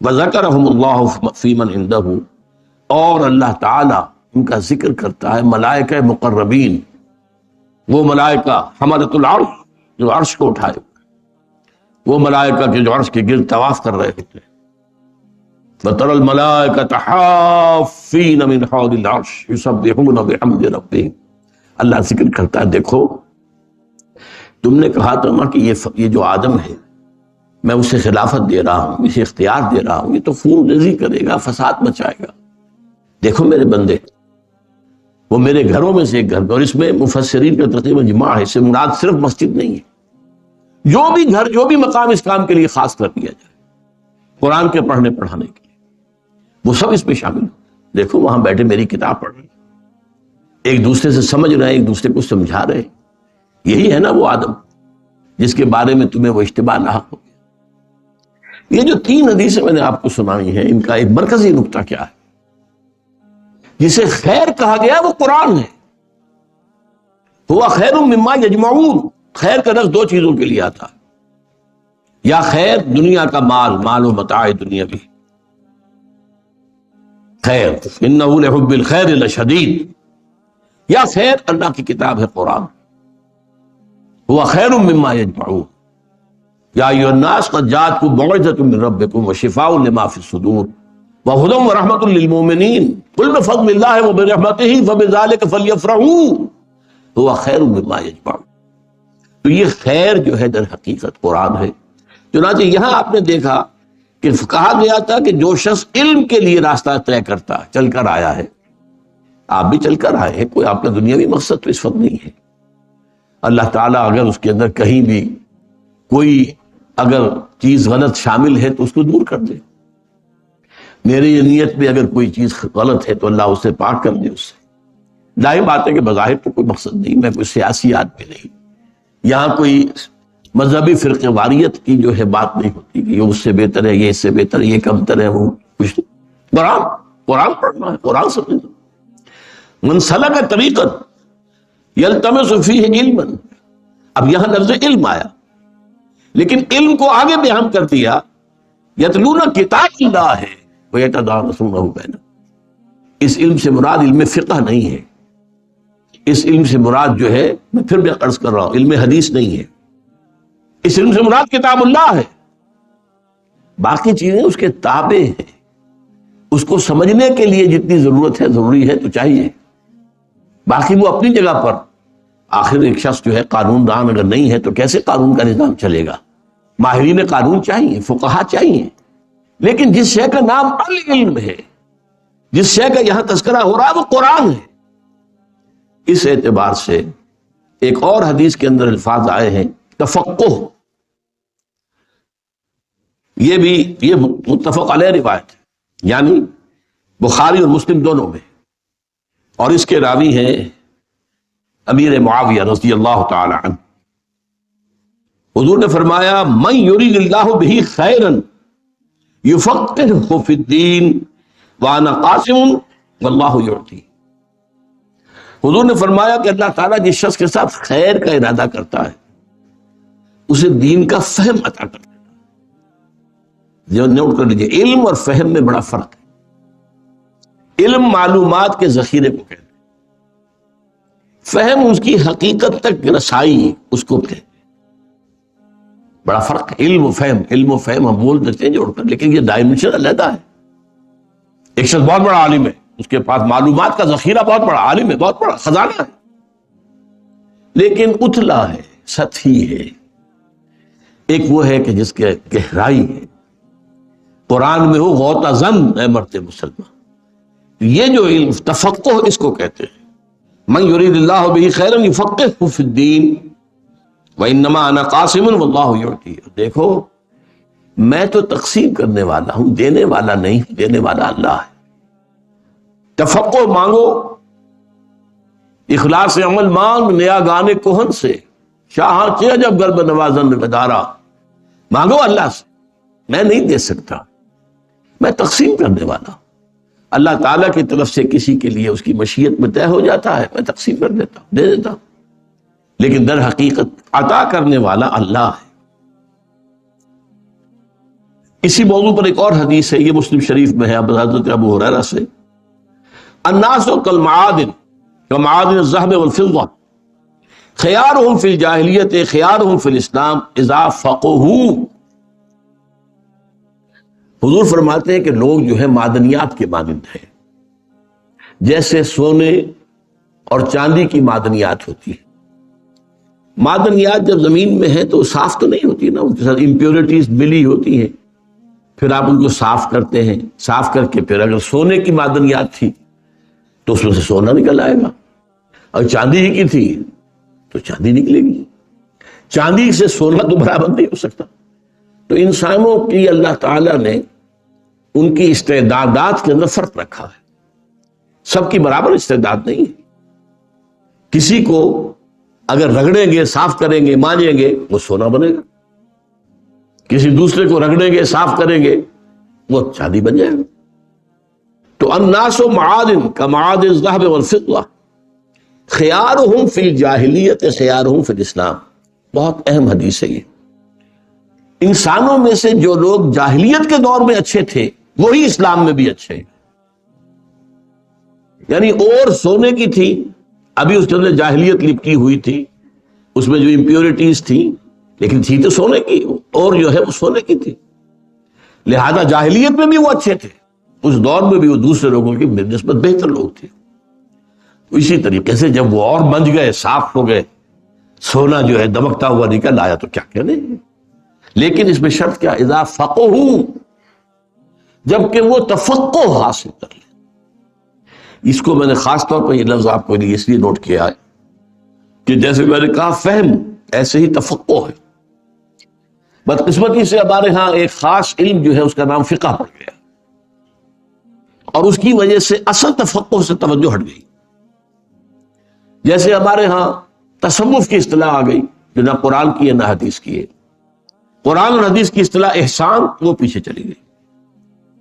وذکرہم اللہ فی من عندہ، اور اللہ تعالی ان کا ذکر کرتا ہے ملائکہ مقربین، وہ ملائکہ حملۃ العرش جو عرش کو اٹھائے، وہ ملائکہ کے جو عرش کے گرد طواف کر رہے ہوتے ہیں. وَتَرَى الْمَلَائِكَةَ حَافِّينَ مِنْ حَوْلِ الْعَرْشِ يُسَبِّحُونَ بِحَمْدِ رَبِّهِمْ. اللہ ذکر کرتا ہے، دیکھو تم نے کہا تھا کہ یہ جو آدم ہے میں اسے خلافت دے رہا ہوں، اسے اختیار دے رہا ہوں، یہ تو خون ریزی کرے گا، فساد مچائے گا. دیکھو میرے بندے، وہ میرے گھروں میں سے ایک گھر، اور اس میں مفسرین کا تقریباً اجماع ہے، اس سے مراد صرف مسجد نہیں ہے، جو بھی گھر، جو بھی مقام اس کام کے لیے خاص کر دیا جائے، قرآن کے پڑھنے پڑھانے کے لیے، وہ سب اس میں شامل. دیکھو وہاں بیٹھے میری کتاب پڑھ رہے ہیں، ایک دوسرے سے سمجھ رہے ہیں، ایک دوسرے کو سمجھا رہے ہیں. یہی ہے نا وہ آدم جس کے بارے میں تمہیں وہ اشتباہ لاحق ہو گیا. یہ جو 3 حدیثیں میں نے آپ کو سنائی ہیں، ان کا ایک مرکزی نقطہ کیا ہے؟ جسے خیر کہا گیا وہ قرآن ہے. ہوا خیر مما یجمعون، خیر کا لفظ 2 چیزوں کے لیے آتا ہے، یا خیر دنیا کا مال و متاع دنیاوی، خیر انہ لحب الخیر لشدید، یا خیر اللہ کی کتاب ہے قرآن. ہوا خیر مما یجمعون، یا ایھا الناس قد جاءتکم موعظۃ من ربکم وشفاء لما فی الصدور وہدی ورحمۃ للمؤمنین قل بفضل اللہ وبرحمتہ فبذلک فلیفرحوا ہوا خیر مما یجمعون. تو یہ خیر جو ہے در حقیقت قرآن ہے. چنانچہ یہاں آپ نے دیکھا کہ کہا گیا تھا کہ جو شخص علم کے لیے راستہ طے کرتا چل کر آیا ہے، آپ بھی چل کر آئے ہیں، کوئی آپ کا دنیاوی مقصد تو اس وقت نہیں ہے. اللہ تعالیٰ اگر اس کے اندر کہیں بھی کوئی اگر چیز غلط شامل ہے تو اس کو دور کر دے. میری نیت میں اگر کوئی چیز غلط ہے تو اللہ اسے پاک کر دے اس سے. ظاہر بات ہے کہ بظاہر تو کوئی مقصد نہیں، میں کوئی سیاسی آدمی نہیں، یہاں کوئی مذہبی فرقے واریت کی جو ہے بات نہیں ہوتی کہ یہ اس سے بہتر ہے، یہ اس سے بہتر ہے، یہ کمتر ہے، وہ کچھ قرآن پڑھنا ہے، قرآن سمجھنا۔ من سلک طریقا یلتمس فیہ علما، اب یہاں لفظ علم آیا، لیکن علم کو آگے بیان کر دیا، یتلون کتاب اللہ ہے ویتدارسونہ بینہم۔ اس علم سے مراد علم فقہ نہیں ہے، اس علم سے مراد جو ہے، میں پھر بھی عرض کر رہا ہوں، علم حدیث نہیں ہے، اس علم سے مراد کتاب اللہ ہے۔ باقی چیزیں اس کے تابع ہیں، اس کو سمجھنے کے لیے جتنی ضرورت ہے، ضروری ہے تو چاہیے، باقی وہ اپنی جگہ پر۔ آخر ایک شخص جو ہے قانون دان اگر نہیں ہے تو کیسے قانون کا نظام چلے گا؟ ماہرین قانون چاہیے، فقہا چاہیے، لیکن جس شے کا نام العلم ہے، جس شے کا یہاں تذکرہ ہو رہا ہے، وہ قرآن ہے۔ اس اعتبار سے ایک اور حدیث کے اندر الفاظ آئے ہیں تفقہ، یہ متفق علیہ روایت ہے، یعنی بخاری اور مسلم دونوں میں، اور اس کے راوی ہیں امیر معاویہ رضی اللہ تعالی عنہ۔ حضور نے فرمایا من یرید اللہ بہ خیرا یفقہہ فی الدین وانا قاسم واللہ یعطی۔ حضور نے فرمایا کہ اللہ تعالیٰ جس شخص کے ساتھ خیر کا ارادہ کرتا ہے اسے دین کا فہم عطا کرتا ہے۔ جو نوٹ کر لیجیے، علم اور فہم میں بڑا فرق ہے۔ علم معلومات کے ذخیرے کو کہتے ہیں، فہم اس کی حقیقت تک رسائی اس کو کہتے ہیں۔ بڑا فرق ہے علم و فہم۔ علم و فہم ہم بول دیتے ہیں جوڑ کر، لیکن یہ ڈائمنشن علیحدہ ہے۔ ایک شخص بہت بڑا عالم ہے، اس کے پاس معلومات کا ذخیرہ بہت بڑا، عالم ہے، بہت بڑا خزانہ ہے، لیکن اتلا ہے، سطحی ہے۔ ایک وہ ہے کہ جس کے گہرائی ہے، قرآن میں ہو غوطہ زن اے مرد مسلمان۔ یہ جو علم تفقہ اس کو کہتے ہیں، من یرید اللہ بہ خیرا یفقہہ فی الدین وانما انا قاسم واللہ یعطی۔ دیکھو میں تو تقسیم کرنے والا ہوں، دینے والا نہیں، دینے والا اللہ ہے۔ تفقہ مانگو، اخلاص عمل مانگ، نیا گانے کوہن سے، شاہ چہ جب گرب نوازن بدارا۔ مانگو اللہ سے، میں نہیں دے سکتا، میں تقسیم کرنے والا۔ اللہ تعالیٰ کی طرف سے کسی کے لیے اس کی مشیت میں طے ہو جاتا ہے، میں تقسیم کر دیتا ہوں، دے دیتا ہوں، لیکن در حقیقت عطا کرنے والا اللہ ہے۔ اسی موضوع پر ایک اور حدیث ہے، یہ مسلم شریف میں ہے، حضرت ابو ہریرہ سے، الناس کالمعادن کمعادن الذهب والفضة خیارهم فی الجاہلیت خیارهم فی الاسلام اذا فقہوا۔ حضور فرماتے ہیں کہ لوگ جو ہے معدنیات کے مانند ہیں، جیسے سونے اور چاندی کی معدنیات ہوتی ہے۔ معدنیات جب زمین میں ہیں تو صاف تو نہیں ہوتی نا، ان کے ساتھ امپیورٹیز ملی ہوتی ہیں، پھر آپ ان کو صاف کرتے ہیں، صاف کر کے پھر اگر سونے کی معدنیات تھی تو اس میں سے سونا نکل آئے گا، اور چاندی ہی کی تھی تو چاندی نکلے گی۔ چاندی سے سونا تو برابر نہیں ہو سکتا۔ تو انسانوں کی اللہ تعالیٰ نے ان کی استعدادات کے اندر فرق رکھا ہے، سب کی برابر استعداد نہیں ہے۔ کسی کو اگر رگڑیں گے، صاف کریں گے، مانجیں گے، وہ سونا بنے گا، کسی دوسرے کو رگڑیں گے، صاف کریں گے، وہ چاندی بن جائے گا۔ تو الناس معادن کمعادن الذهب والفضة خیارہم فی الجاہلیت خیارہم فی الاسلام۔ بہت اہم حدیث ہے یہ۔ انسانوں میں سے جو لوگ جاہلیت کے دور میں اچھے تھے وہی اسلام میں بھی اچھے ہیں۔ یعنی اور سونے کی تھی، ابھی اس کے اندر جاہلیت لپٹی ہوئی تھی، اس میں جو امپیورٹیز تھی، لیکن تھی تو سونے کی، اور جو ہے وہ سونے کی تھی، لہذا جاہلیت میں بھی وہ اچھے تھے، اس دور میں بھی وہ دوسرے لوگوں کی نسبت بہتر لوگ تھے۔ اسی طریقے سے جب وہ اور بنج گئے، صاف ہو گئے، سونا جو ہے دمکتا ہوا نکل آیا تو کیا کہنے، لیکن اس میں شرط کیا، اذا فقہوا، جبکہ وہ تفقہ حاصل کر لیں۔ اس کو میں نے خاص طور پر یہ لفظ آپ کو اس لیے نوٹ کیا ہے کہ جیسے میں نے کہا فہم، ایسے ہی تفقہ ہے۔ بدقسمتی سے ہمارے ہاں ایک خاص علم جو ہے اس کا نام فقہ پڑ گیا، اور اس کی وجہ سے اصل تفقہ سے توجہ ہٹ گئی۔ جیسے ہمارے ہاں تصوف کی اصطلاح آ گئی جو نہ قرآن کی ہے نہ حدیث کی ہے۔ قرآن اور حدیث کی اصطلاح احسان وہ پیچھے چلی گئی۔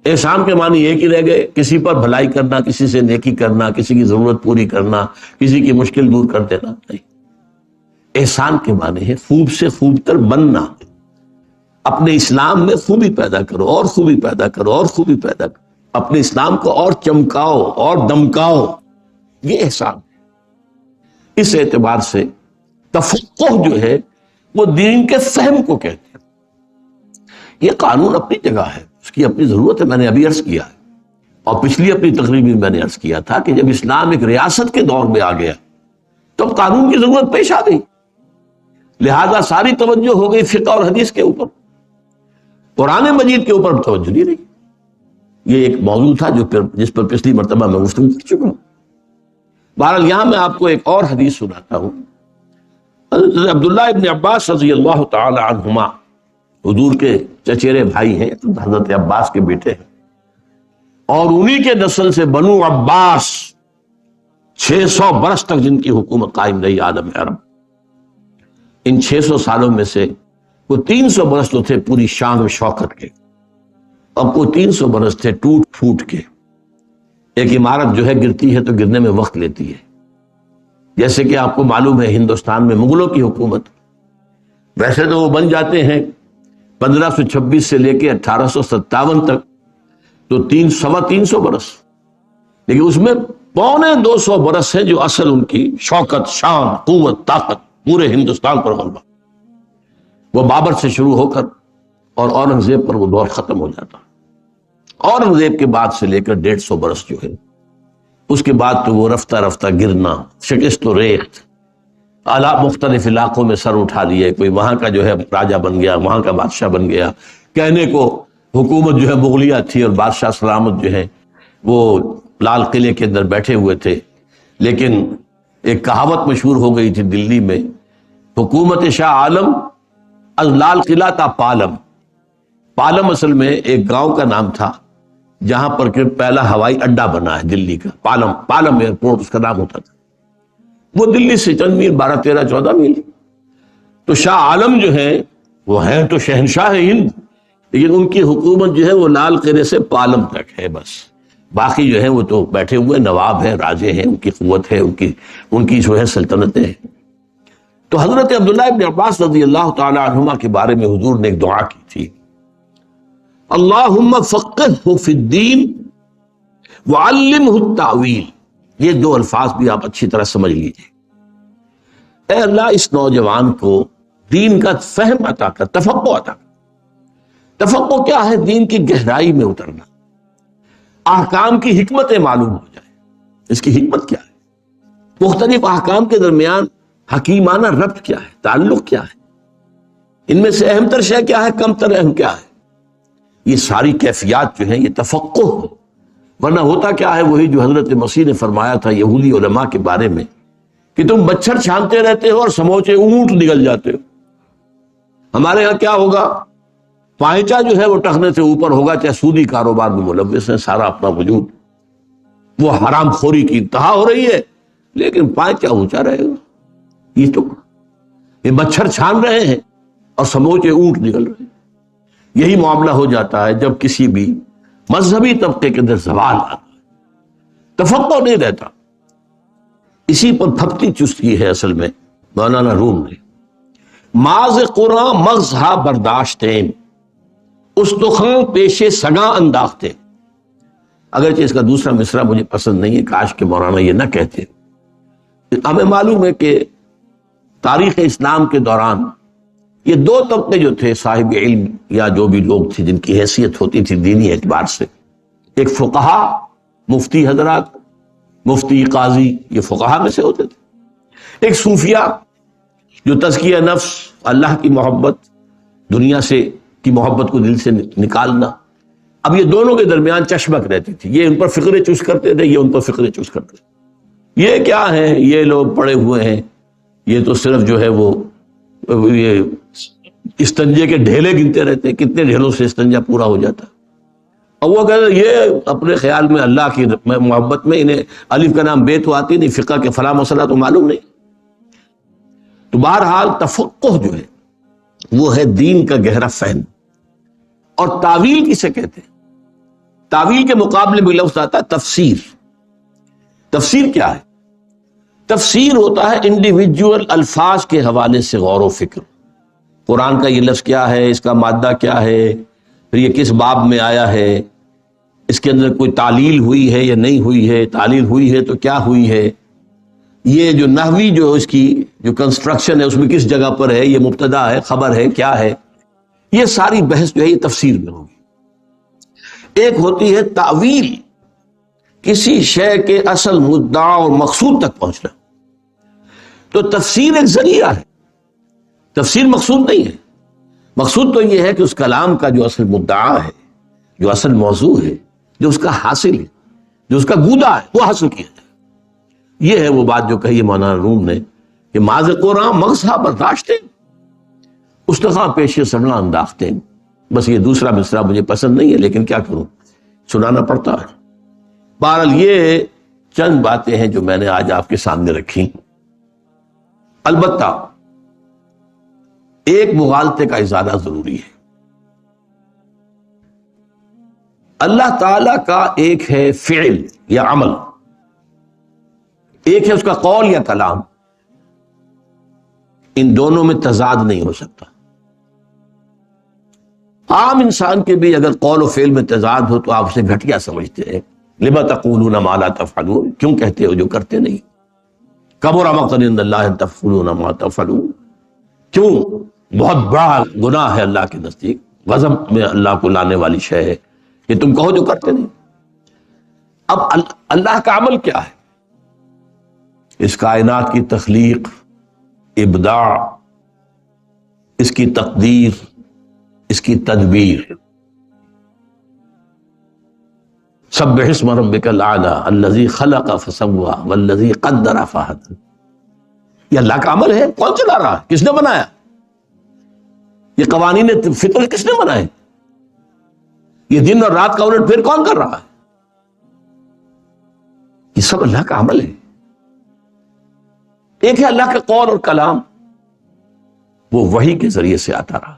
احسان کے معنی ایک ہی رہ گئے، کسی پر بھلائی کرنا، کسی سے نیکی کرنا، کسی کی ضرورت پوری کرنا، کسی کی مشکل دور کر دینا، نہیں۔ احسان کے معنی ہے خوب سے خوب تر بننا، اپنے اسلام میں خوبی پیدا کرو اور خوبی پیدا کرو اور خوبی پیدا کرو، اپنے اسلام کو اور چمکاؤ اور دمکاؤ، یہ احسان ہے۔ اس اعتبار سے تفقہ جو ہے وہ دین کے فہم کو کہتے ہیں۔ یہ قانون اپنی جگہ ہے، اس کی اپنی ضرورت ہے، میں نے ابھی عرض کیا ہے، اور پچھلی اپنی تقریر میں نے عرض کیا تھا کہ جب اسلام ایک ریاست کے دور میں آ گیا تب قانون کی ضرورت پیش آ گئی، لہذا ساری توجہ ہو گئی فقہ اور حدیث کے اوپر، قرآن مجید کے اوپر توجہ نہیں رہی۔ یہ ایک موضوع تھا جس پر پچھلی مرتبہ میں گفتگو کر چکا ہوں۔ بہرحال یہاں میں آپ کو ایک اور حدیث سناتا ہوں۔ حضرت عبداللہ ابن عباس رضی اللہ تعالی عنہما حضور کے چچیرے بھائی ہیں، حضرت عباس کے بیٹے ہیں، اور انہی کے نسل سے بنو عباس 600 برس تک جن کی حکومت قائم رہی عالم عرب۔ ان 600 سالوں میں سے وہ 300 برس تو تھے پوری شان و شوکت کے، اور وہ 300 برس تھے ٹوٹ پھوٹ کے۔ ایک عمارت جو ہے گرتی ہے تو گرنے میں وقت لیتی ہے، جیسے کہ آپ کو معلوم ہے ہندوستان میں مغلوں کی حکومت، ویسے تو وہ بن جاتے ہیں 1526 سے لے کے 1857 تک، تو 300 برس، لیکن اس میں 250 برس ہیں جو اصل ان کی شوکت، شان، قوت، طاقت پورے ہندوستان پر غلبہ، وہ بابر سے شروع ہو کر اور اورنگزیب پر وہ دور ختم ہو جاتا۔ اورنگزیب کے بعد سے لے کر 150 برس جو ہے، اس کے بعد تو وہ رفتہ رفتہ گرنا، شکست و ریخت، مختلف علاقوں میں سر اٹھا لیے، کوئی وہاں کا جو ہے راجہ بن گیا، وہاں کا بادشاہ بن گیا، کہنے کو حکومت جو ہے مغلیہ تھی اور بادشاہ سلامت جو ہے وہ لال قلعے کے اندر بیٹھے ہوئے تھے، لیکن ایک کہاوت مشہور ہو گئی تھی دلی میں، حکومت شاہ عالم از لال قلعہ تا پالم۔ پالم اصل میں ایک گاؤں کا نام تھا جہاں پر کہ پہلا ہوائی اڈا بنا ہے دلی کا، پالم ایئرپورٹ اس کا نام ہوتا تھا، وہ دلی سے چند میل، 12، 13، 14 میل۔ تو شاہ عالم جو ہے وہ ہیں تو شہنشاہ ہند، لیکن ان کی حکومت جو ہے وہ لال قلعے سے پالم تک ہے بس، باقی جو ہے وہ تو بیٹھے ہوئے نواب ہیں، راجے ہیں، ان کی قوت ہے، ان کی جو ہے سلطنتیں ہیں۔ تو حضرت عبداللہ ابن عباس رضی اللہ تعالی عنہما کے بارے میں حضور نے ایک دعا کی تھی، اللہم فقہہ فی الدین وعلمہ التاویل۔ یہ دو الفاظ بھی آپ اچھی طرح سمجھ لیجیے۔ اے اللہ اس نوجوان کو دین کا فہم عطا کر، تفقہ عطا کر۔ تفقہ کیا ہے؟ دین کی گہرائی میں اترنا، احکام کی حکمتیں معلوم ہو جائیں۔ اس کی حکمت کیا ہے؟ مختلف احکام کے درمیان حکیمانہ ربط کیا ہے، تعلق کیا ہے، ان میں سے اہم تر شے کیا ہے، کم تر اہم کیا ہے، یہ ساری کیفیات جو ہیں یہ تفقہ ہے۔ ورنہ ہوتا کیا ہے وہی جو حضرت مسیح نے فرمایا تھا یہودی علماء کے بارے میں کہ تم مچھر چھانتے رہتے ہو اور سموچے اونٹ نگل جاتے ہو۔ ہمارے ہاں کیا ہوگا، پائچہ جو ہے وہ ٹخنے سے اوپر ہوگا، چاہے سودی کاروبار میں ملوث ہے، سارا اپنا وجود، وہ حرام خوری کی انتہا ہو رہی ہے، لیکن پائچہ اونچا رہے گا۔ یہ مچھر چھان رہے ہیں اور سموچے اونٹ نکل رہے ہیں۔ یہی معاملہ ہو جاتا ہے جب کسی بھی مذہبی طبقے کے اندر زوال آتا ہے، تفقہ نہیں رہتا۔ اسی پر پھپتی چستی ہے اصل میں مولانا روم نے، ماز قرآن مغزہ برداشتیں استخوان پیشے سگاں انداختے۔ اگرچہ اس کا دوسرا مصرع مجھے پسند نہیں ہے، کاش کہ مولانا یہ نہ کہتے۔ ہمیں معلوم ہے کہ تاریخ اسلام کے دوران یہ دو طبقے جو تھے صاحب علم یا جو بھی لوگ تھے جن کی حیثیت ہوتی تھی دینی اعتبار سے، ایک فقہا، مفتی حضرات، مفتی قاضی، یہ فقہا میں سے ہوتے تھے، ایک صوفیہ جو تزکیہ نفس، اللہ کی محبت، دنیا سے کی محبت کو دل سے نکالنا۔ اب یہ دونوں کے درمیان چشمک رہتی تھی، یہ ان پر فکرے چوس کرتے تھے، یہ ان پر فکرے چوس کرتے تھے۔ یہ کیا ہے، یہ لوگ پڑے ہوئے ہیں، یہ تو صرف جو ہے وہ یہ استنجے کے ڈھیلے گنتے رہتے ہیں، کتنے ڈھیلوں سے استنجا پورا ہو جاتا۔ اور وہ کہتے ہیں یہ اپنے خیال میں اللہ کی محبت میں انہیں الف کا نام بے تو آتی نہیں، فقہ کے فلاں مسئلہ تو معلوم نہیں۔ تو بہرحال تفقہ جو ہے وہ ہے دین کا گہرا فہم. اور تعویل کسے کہتے ہیں؟ تعویل کے مقابلے میں لفظ آتا ہے تفسیر. تفسیر کیا ہے؟ تفسیر ہوتا ہے انڈیویجول الفاظ کے حوالے سے غور و فکر. قرآن کا یہ لفظ کیا ہے، اس کا مادہ کیا ہے، پھر یہ کس باب میں آیا ہے، اس کے اندر کوئی تعلیل ہوئی ہے یا نہیں ہوئی ہے، تعلیل ہوئی ہے تو کیا ہوئی ہے، یہ جو نحوی جو اس کی جو کنسٹرکشن ہے اس میں کس جگہ پر ہے، یہ مبتدا ہے، خبر ہے، کیا ہے. یہ ساری بحث جو ہے یہ تفسیر میں ہوگی. ایک ہوتی ہے تعویل، کسی شے کے اصل مدعا اور مقصود تک پہنچنا. تو تفسیر ایک ذریعہ ہے، تفسیر مقصود نہیں ہے. مقصود تو یہ ہے کہ اس کلام کا جو اصل مدعا ہے، جو اصل موضوع ہے، جو اس کا حاصل ہے، جو اس کا گودا ہے، وہ حاصل کیا جائے. یہ ہے وہ بات جو کہی مولانا روم نے کہ ماذ قرآن مغزہ برداشتے استخاں پیش سرنا انداختے. بس یہ دوسرا مصرع مجھے پسند نہیں ہے، لیکن کیا کروں، سنانا پڑتا ہے. بہرحال یہ چند باتیں ہیں جو میں نے آج آپ کے سامنے رکھی. البتہ ایک مغالطے کا ازالہ ضروری ہے. اللہ تعالی کا ایک ہے فعل یا عمل، ایک ہے اس کا قول یا کلام. ان دونوں میں تضاد نہیں ہو سکتا. عام انسان کے بھی اگر قول و فعل میں تضاد ہو تو آپ اسے گھٹیا سمجھتے ہیں. لما تقولون ما لا تفعلون، کیوں کہتے ہو جو کرتے نہیں. کبر مقتا عند اللہ ان تقولون ما تفعلون، کیوں بہت بڑا گناہ ہے اللہ کے نزدیک، غضب میں اللہ کو لانے والی شے ہے کہ تم کہو جو کرتے نہیں. اب اللہ کا عمل کیا ہے؟ اس کائنات کی تخلیق، ابداع، اس کی تقدیر، اس کی تدبیر. سبح اسم ربک الاعلی الذی خلق فسوی والذی قدر فہدی. یہ اللہ کا عمل ہے. کون چلا رہا ہے؟ کس نے بنایا؟ یہ قوانین فطر کس نے بنائے؟ یہ دن اور رات کا الٹ پھیر کون کر رہا ہے؟ یہ سب اللہ کا عمل ہے. ایک ہے اللہ کا قول اور کلام، وہ وحی کے ذریعے سے آتا رہا.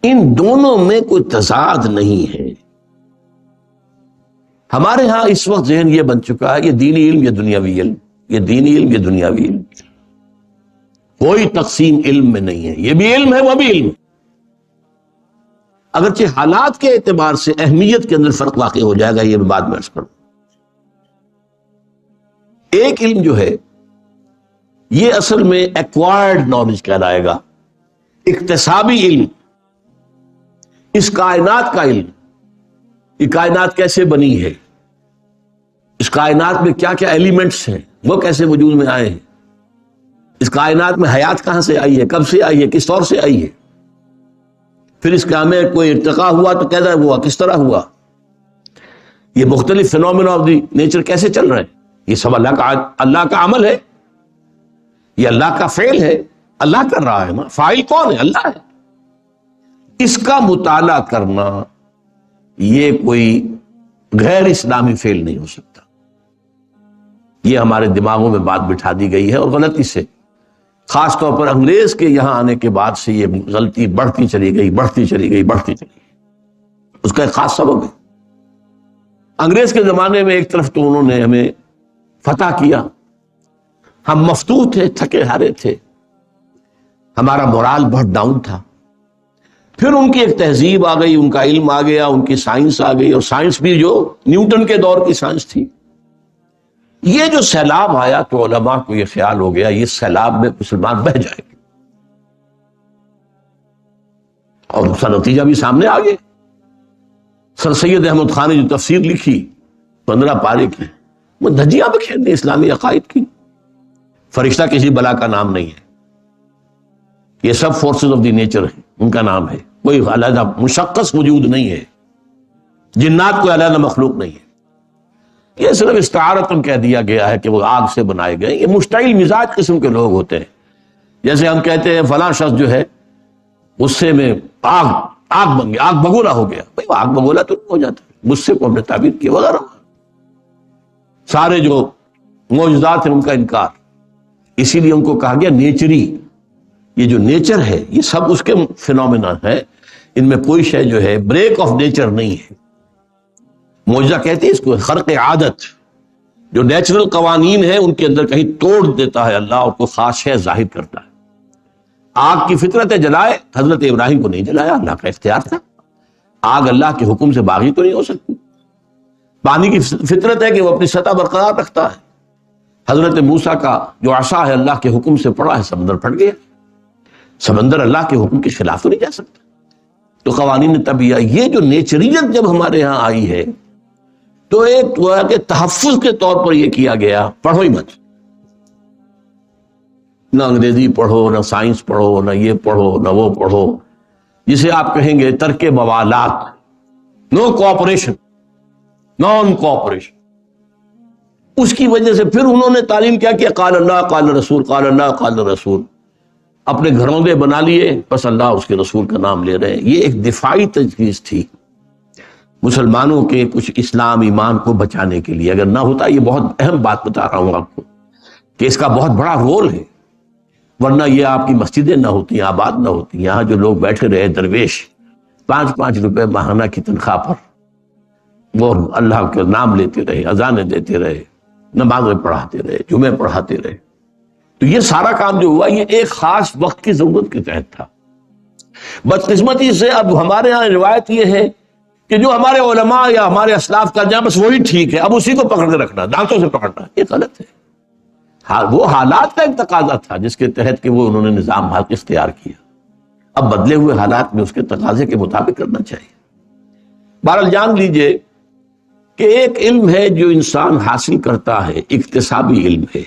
ان دونوں میں کوئی تضاد نہیں ہے. ہمارے ہاں اس وقت ذہن یہ بن چکا ہے یہ دینی علم، یہ دنیاوی علم، یہ دینی علم، یہ دنیاوی علم. کوئی تقسیم علم میں نہیں ہے. یہ بھی علم ہے، وہ بھی علم. اگرچہ حالات کے اعتبار سے اہمیت کے اندر فرق واقع ہو جائے گا، یہ میں بعد میں عرض کروں. ایک علم جو ہے یہ اصل میں ایکوائرڈ نالج کہلائے گا، اکتسابی علم. اس کائنات کا علم، یہ کائنات کیسے بنی ہے، اس کائنات میں کیا کیا ایلیمنٹس ہیں، وہ کیسے وجود میں آئے ہیں، اس کائنات میں حیات کہاں سے آئی ہے، کب سے آئی ہے، کس طور سے آئی ہے، پھر اس کا میں کوئی ارتقا ہوا تو کیسا ہوا، کس طرح ہوا، یہ مختلف فینومینا آف دی نیچر کیسے چل رہے ہیں. یہ سب اللہ کا عمل ہے، یہ اللہ کا فعل ہے. اللہ کر رہا ہے نا، فاعل کون ہے؟ اللہ ہے. اس کا مطالعہ کرنا یہ کوئی غیر اسلامی فعل نہیں ہو سکتا. یہ ہمارے دماغوں میں بات بٹھا دی گئی ہے اور غلطی سے. خاص طور پر انگریز کے یہاں آنے کے بعد سے یہ غلطی بڑھتی چلی گئی، بڑھتی چلی گئی، بڑھتی چلی گئی. اس کا ایک خاص سبب ہے. انگریز کے زمانے میں ایک طرف تو انہوں نے ہمیں فتح کیا، ہم مفتوح تھے، تھکے ہارے تھے، ہمارا مورال بہت ڈاؤن تھا. پھر ان کی ایک تہذیب آ گئی، ان کا علم آ گیا، ان کی سائنس آ گئی، اور سائنس بھی جو نیوٹن کے دور کی سائنس تھی. یہ جو سیلاب آیا تو علماء کو یہ خیال ہو گیا یہ سیلاب میں مسلمان بہہ جائے گے، اور اس کا نتیجہ بھی سامنے آ گیا. سر سید احمد خان نے جو تفسیر لکھی 15 پارے کی، وہ دھجیاں بکھیر دی اسلامی عقائد کی. فرشتہ کسی بلا کا نام نہیں ہے، یہ سب فورسز آف دی نیچر ہیں، ان کا نام ہے. کوئی علیحدہ مشخص وجود نہیں ہے، جنات کوئی علیحدہ مخلوق نہیں ہے. یہ صرف استعارتن کہہ دیا گیا ہے کہ وہ آگ سے بنائے گئے. یہ مشتعل مزاج قسم کے لوگ ہوتے ہیں. جیسے ہم کہتے ہیں فلاں شخص جو ہے غصے میں آگ بن گیا، آگ بگولا ہو گیا. بھائی آگ بگولا تو ہو جاتا ہے، غصے کو ہم نے تعبیر کیا وغیرہ. سارے جو معجزات ہیں ان کا انکار. اسی لیے ان کو کہا گیا نیچری. یہ جو نیچر ہے یہ سب اس کے فینومینا ہے، ان میں کوئی شے جو ہے بریک آف نیچر نہیں ہے۔ معجزہ کہتے ہیں اس کو، خرق عادت، جو نیچرل قوانین ہیں ان کے اندر کہیں توڑ دیتا ہے اللہ اور کوئی خاص شے ظاہر کرتا ہے۔ آگ کی فطرت ہے جلائے، حضرت ابراہیم کو نہیں جلایا، اللہ کا اختیار تھا۔ آگ اللہ کے حکم سے باغی تو نہیں ہو سکتی۔ پانی کی فطرت ہے کہ وہ اپنی سطح برقرار رکھتا ہے۔ حضرت موسیٰ کا جو عصا ہے اللہ کے حکم سے پڑا ہے، سمندر پھٹ گیا۔ سمندر اللہ کے حکم کے خلاف تو نہیں جا سکتا۔ تو قوانین طبیعہ، یہ جو نیچریت جب ہمارے ہاں آئی ہے تو ایک گویا کہ تحفظ کے طور پر یہ کیا گیا، پڑھو ہی مت، نہ انگریزی پڑھو، نہ سائنس پڑھو، نہ یہ پڑھو، نہ وہ پڑھو، جسے آپ کہیں گے ترک موالات، نو کوآپریشن، نان کوآپریشن۔ اس کی وجہ سے پھر انہوں نے تعلیم کیا کیا، قال اللہ قال رسول، قال اللہ قال رسول، اپنے گھروں کے بنا لیے، بس اللہ اس کے رسول کا نام لے رہے ہیں۔ یہ ایک دفاعی تجویز تھی مسلمانوں کے کچھ اسلام ایمان کو بچانے کے لیے۔ اگر نہ ہوتا، یہ بہت اہم بات بتا رہا ہوں آپ کو کہ اس کا بہت بڑا رول ہے، ورنہ یہ آپ کی مسجدیں نہ ہوتی، آباد نہ ہوتی۔ یہاں جو لوگ بیٹھے رہے درویش 5-5 روپے ماہانہ کی تنخواہ پر، وہ اللہ کے نام لیتے رہے، اذانیں دیتے رہے، نمازیں پڑھاتے رہے، جمعے پڑھاتے رہے۔ تو یہ سارا کام جو ہوا یہ ایک خاص وقت کی ضرورت کے تحت تھا۔ بدقسمتی سے اب ہمارے ہاں روایت یہ ہے کہ جو ہمارے علماء یا ہمارے اسلاف کا جہاں بس وہی ٹھیک ہے، اب اسی کو پکڑ کے رکھنا، دانتوں سے پکڑنا، یہ غلط ہے۔ وہ حالات کا ایک تقاضا تھا جس کے تحت کہ وہ انہوں نے نظام حق اختیار کیا۔ اب بدلے ہوئے حالات میں اس کے تقاضے کے مطابق کرنا چاہیے۔ بہرحال جان لیجئے کہ ایک علم ہے جو انسان حاصل کرتا ہے، اکتسابی علم ہے۔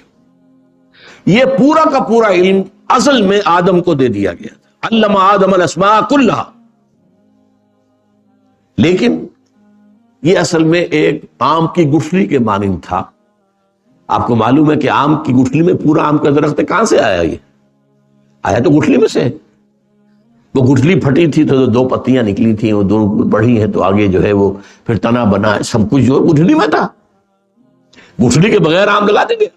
یہ پورا کا پورا علم اصل میں آدم کو دے دیا گیا تھا، علم آدم الاسماء کلھا، لیکن یہ اصل میں ایک آم کی گٹھلی کے مانند تھا۔ آپ کو معلوم ہے کہ آم کی گٹھلی میں پورا آم کا درخت کہاں سے آیا؟ یہ آیا تو گٹھلی میں سے۔ وہ گٹھلی پھٹی تھی تو 2 پتیاں نکلی تھیں، وہ 2 بڑھی ہیں تو آگے جو ہے وہ پھر تنا بنا ہے، سب کچھ جو گٹھلی میں تھا۔ گٹھلی کے بغیر آم لگا دیں گے؟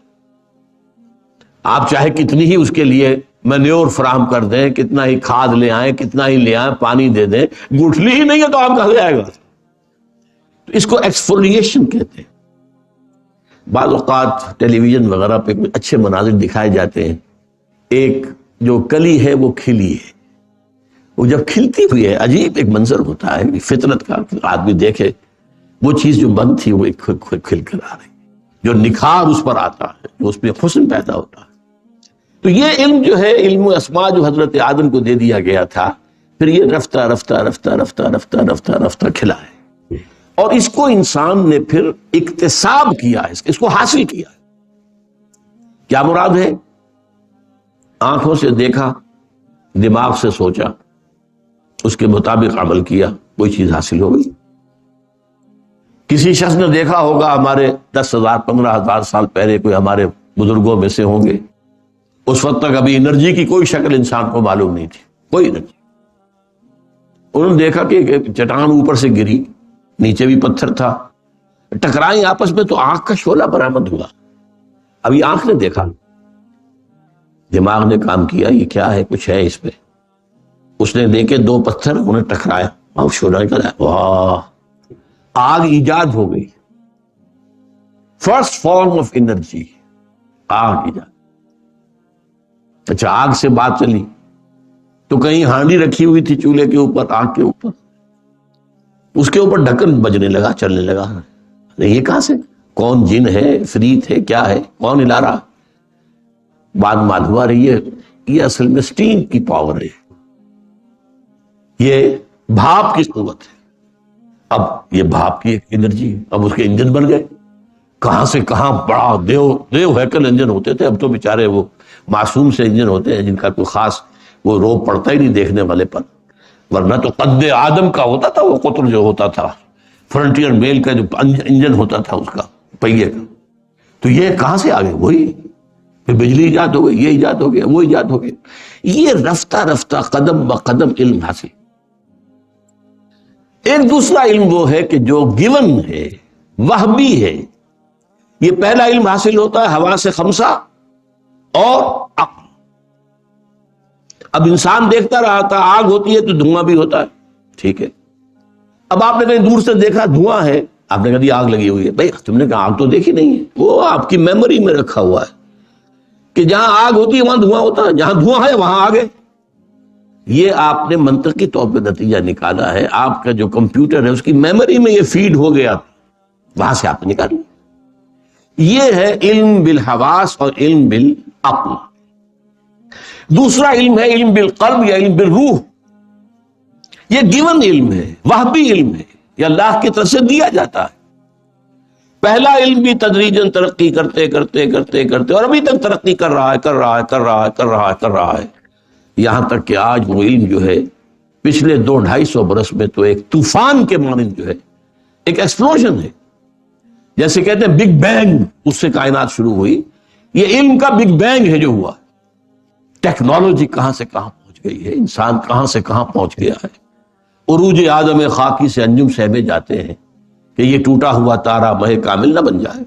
آپ چاہے کتنی ہی اس کے لیے مینیور فراہم کر دیں، کتنا ہی کھاد لے آئیں، کتنا ہی لے آئیں، پانی دے دیں، گٹھلی ہی نہیں ہے تو آم کہاں سے آئے گا؟ تو اس کو ایکسفولیشن کہتے ہیں۔ بعض اوقات ٹیلی ویژن وغیرہ پہ اچھے مناظر دکھائے جاتے ہیں، ایک جو کلی ہے وہ کھلی ہے، وہ جب کھلتی ہوئی ہے عجیب ایک منظر ہوتا ہے، فطرت کا آدمی دیکھے وہ چیز جو بند تھی وہ ایک کھل کر آ رہی، جو نکھار اس پر آتا ہے، جو اس میں حسن پیدا ہوتا ہے۔ تو یہ علم جو ہے، علم اسماء جو حضرت آدم کو دے دیا گیا تھا، پھر یہ رفتہ رفتہ رفتہ رفتہ رفتہ رفتہ رفتہ کھلا ہے، اور اس کو انسان نے پھر اکتساب کیا ہے، اس کو حاصل کیا ہے۔ کیا مراد ہے؟ آنکھوں سے دیکھا، دماغ سے سوچا، اس کے مطابق عمل کیا، کوئی چیز حاصل ہو گئی۔ کسی شخص نے دیکھا ہوگا، ہمارے 10,000 15,000 سال پہلے کوئی ہمارے بزرگوں میں سے ہوں گے، اس وقت تک ابھی انرجی کی کوئی شکل انسان کو معلوم نہیں تھی، کوئی انرجی۔ انہوں نے دیکھا کہ چٹان اوپر سے گری، نیچے بھی پتھر تھا، ٹکرائیں آپس میں تو آنکھ کا شعلہ برآمد ہوا۔ ابھی آنکھ نے دیکھا، دماغ نے کام کیا، یہ کیا ہے، کچھ ہے اس پہ۔ اس نے دیکھے 2 پتھر، انہیں ٹکرایا اور شعلہ نکلا، واہ، آگ ایجاد ہو گئی۔ فرسٹ فارم آف انرجی، آگ ایجاد۔ اچھا، آگ سے بات چلی تو کہیں ہانڈی رکھی ہوئی تھی چولہے کے اوپر، آگ کے اوپر، اس کے اوپر ڈھکن بجنے لگا، چلنے لگا۔ یہ کہاں سے؟ کون جن ہے، عفریت ہے، کیا ہے، کون ہلا رہا؟ بعد معلوم ہوا رہی ہے یہ اصل میں سٹیم کی پاور ہے، یہ بھاپ کی قوت ہے۔ اب یہ بھاپ کی ایک انرجی، اب اس کے انجن بن گئے، کہاں سے کہاں بڑا دیو ہیکل انجن ہوتے تھے، اب تو بیچارے وہ معصوم سے انجن ہوتے ہیں جن کا کوئی خاص وہ روب پڑتا ہی نہیں دیکھنے والے پر، ورنہ تو قد آدم کا ہوتا تھا وہ قطر جو ہوتا تھا، فرنٹیئر میل کا جو انجن ہوتا تھا اس کا پہیے کا۔ تو یہ کہاں سے آگے؟ وہی پھر بجلی ایجاد ہو گئی، یہ ایجاد ہو گیا، وہ ایجاد ہو گیا۔ یہ رفتہ رفتہ قدم بقدم علم حاصل۔ ایک دوسرا علم وہ ہے کہ جو گیون ہے، وہبی ہے۔ یہ پہلا علم حاصل ہوتا ہے حواس خمسہ اور عقل۔ اب انسان دیکھتا رہا تھا آگ ہوتی ہے تو دھواں بھی ہوتا ہے، ٹھیک ہے، اب آپ نے کہیں دور سے دیکھا دھواں ہے، آپ نے کہا دی آگ لگی ہوئی ہے، بھائی تم نے کہا آگ تو دیکھی نہیں ہے، وہ آپ کی میموری میں رکھا ہوا ہے کہ جہاں آگ ہوتی ہے وہاں دھواں ہوتا ہے، جہاں دھواں ہے وہاں آگ ہے۔ یہ آپ نے منطقی طور پہ نتیجہ نکالا ہے، آپ کا جو کمپیوٹر ہے اس کی میموری میں یہ فیڈ ہو گیا، وہاں سے آپ نے نکالی۔ یہ ہے علم بالحواس اور علم بالعقل۔ دوسرا علم ہے علم بالقلب یا علم بالروح، یہ گیون علم ہے، وہبی علم ہے، یہ اللہ کی طرف سے دیا جاتا ہے۔ پہلا علم بھی تدریجاً ترقی کرتے کرتے کرتے کرتے اور ابھی تک ترقی کر رہا ہے، یہاں تک کہ آج وہ علم جو ہے پچھلے 200-250 برس میں تو ایک طوفان کے مانند جو ہے ایک ایکسپلوژن ہے، جیسے کہتے ہیں بگ بینگ، اس سے کائنات شروع ہوئی، یہ علم کا بگ بینگ ہے جو ہوا۔ ٹیکنالوجی کہاں سے کہاں پہنچ گئی ہے، انسان کہاں سے کہاں پہنچ گیا ہے، عروج آدم خاکی سے انجم سہمے جاتے ہیں کہ یہ ٹوٹا ہوا تارا مہ کامل نہ بن جائے۔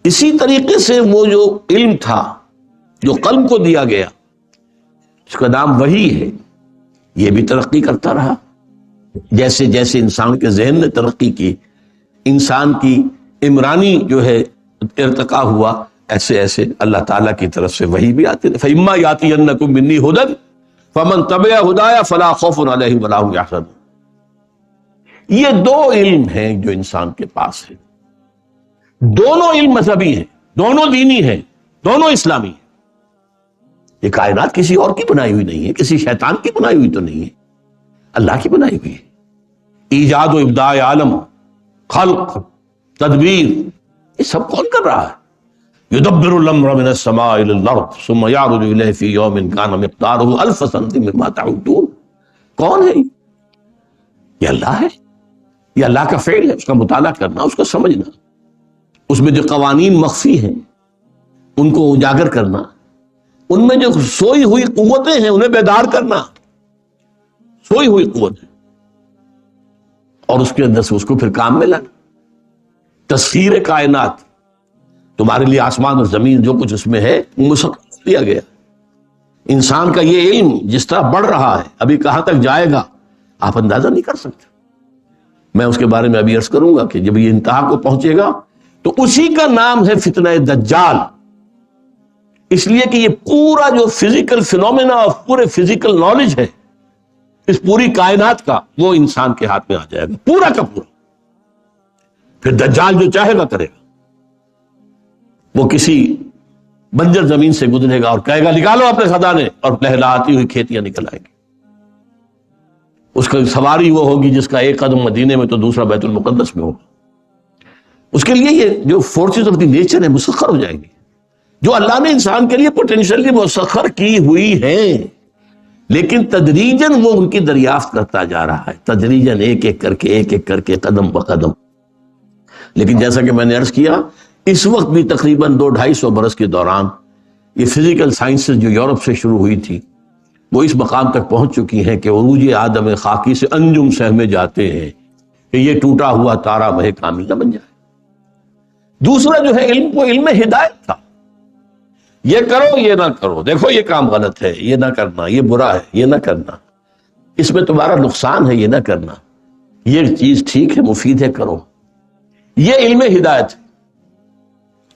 اسی طریقے سے وہ جو علم تھا جو قلب کو دیا گیا، اس کا نام وحی ہے، یہ بھی ترقی کرتا رہا، جیسے جیسے انسان کے ذہن نے ترقی کی، انسان کی عمرانی جو ہے ارتقا ہوا، ایسے ایسے اللہ تعالیٰ کی طرف سے وحی بھی آتے تھے۔ فَإِمَّا يَأْتِيَنَّكُم مِّنِّي هُدًى فَمَن تَبِعَ هُدَايَ فَلَا خَوْفٌ عَلَيْهِمْ وَلَا هُمْ يَحْزَنُونَ۔ یہ دو علم ہیں جو انسان کے پاس ہے، دونوں علم مذہبی ہیں، دونوں دینی ہیں، دونوں اسلامی ہیں۔ یہ کائنات کسی اور کی بنائی ہوئی نہیں ہے، کسی شیطان کی بنائی ہوئی تو نہیں ہے، اللہ کی بنائی ہوئی ہے۔ ایجاد و ابداع عالم، خلق، تدبیر، یہ سب کون کر رہا ہے؟ يدبر الامر من السماء الى الارض ثم يعرج اليه في يوم كان مقداره الف سنه مما تعدون۔ کون ہے یہ؟ اللہ ہے، یہ اللہ کا فعل ہے، اس کا مطالعہ کرنا، اس کو سمجھنا، اس میں جو قوانین مخفی ہیں ان کو اجاگر کرنا، ان میں جو سوئی ہوئی قوتیں ہیں انہیں بیدار کرنا، سوئی ہوئی قوتیں، اور اس کے اندر سے اس کو پھر کام میں لانا۔ تسخیر کائنات، تمہارے لیے آسمان اور زمین جو کچھ اس میں ہے مسخر دیا گیا۔ انسان کا یہ علم جس طرح بڑھ رہا ہے، ابھی کہاں تک جائے گا آپ اندازہ نہیں کر سکتے۔ میں اس کے بارے میں ابھی عرض کروں گا کہ جب یہ انتہا کو پہنچے گا تو اسی کا نام ہے فتنہ دجال، اس لیے کہ یہ پورا جو فزیکل فینومینا اور پورے فزیکل نالج ہے اس پوری کائنات کا، وہ انسان کے ہاتھ میں آ جائے گا پورا کا پورا۔ پھر دجال جو چاہے گا کرے گا، وہ کسی بنجر زمین سے گزرے گا اور کہے گا نکالو اپنے خزانے، اور لہلاتی ہوئی کھیتیاں نکل آئیں گی۔ اس کا سواری وہ ہوگی جس کا ایک قدم مدینے میں تو دوسرا بیت المقدس میں ہوگا۔ اس کے لیے یہ جو فورسز آف دی نیچر ہے مسخر ہو جائیں گی، جو اللہ نے انسان کے لیے پوٹینشیلی مسخر کی ہوئی ہیں، لیکن تدریجاً وہ ان کی دریافت کرتا جا رہا ہے، تدریجاً ایک ایک کر کے قدم بقدم۔ لیکن جیسا کہ میں نے عرض کیا، اس وقت بھی تقریباً 200-250 برس کے دوران یہ فزیکل سائنسز جو یورپ سے شروع ہوئی تھی وہ اس مقام تک پہنچ چکی ہیں کہ عروج آدم خاکی سے انجم سہمے جاتے ہیں کہ یہ ٹوٹا ہوا تارا مہ کامل نہ بن جائے۔ دوسرا جو ہے علم، وہ علم ہدایت تھا، یہ کرو یہ نہ کرو، دیکھو یہ کام غلط ہے، یہ نہ کرنا، یہ برا ہے، یہ نہ کرنا، اس میں تمہارا نقصان ہے، یہ نہ کرنا، یہ چیز ٹھیک ہے، مفید ہے، کرو۔ یہ علم ہدایت ہے۔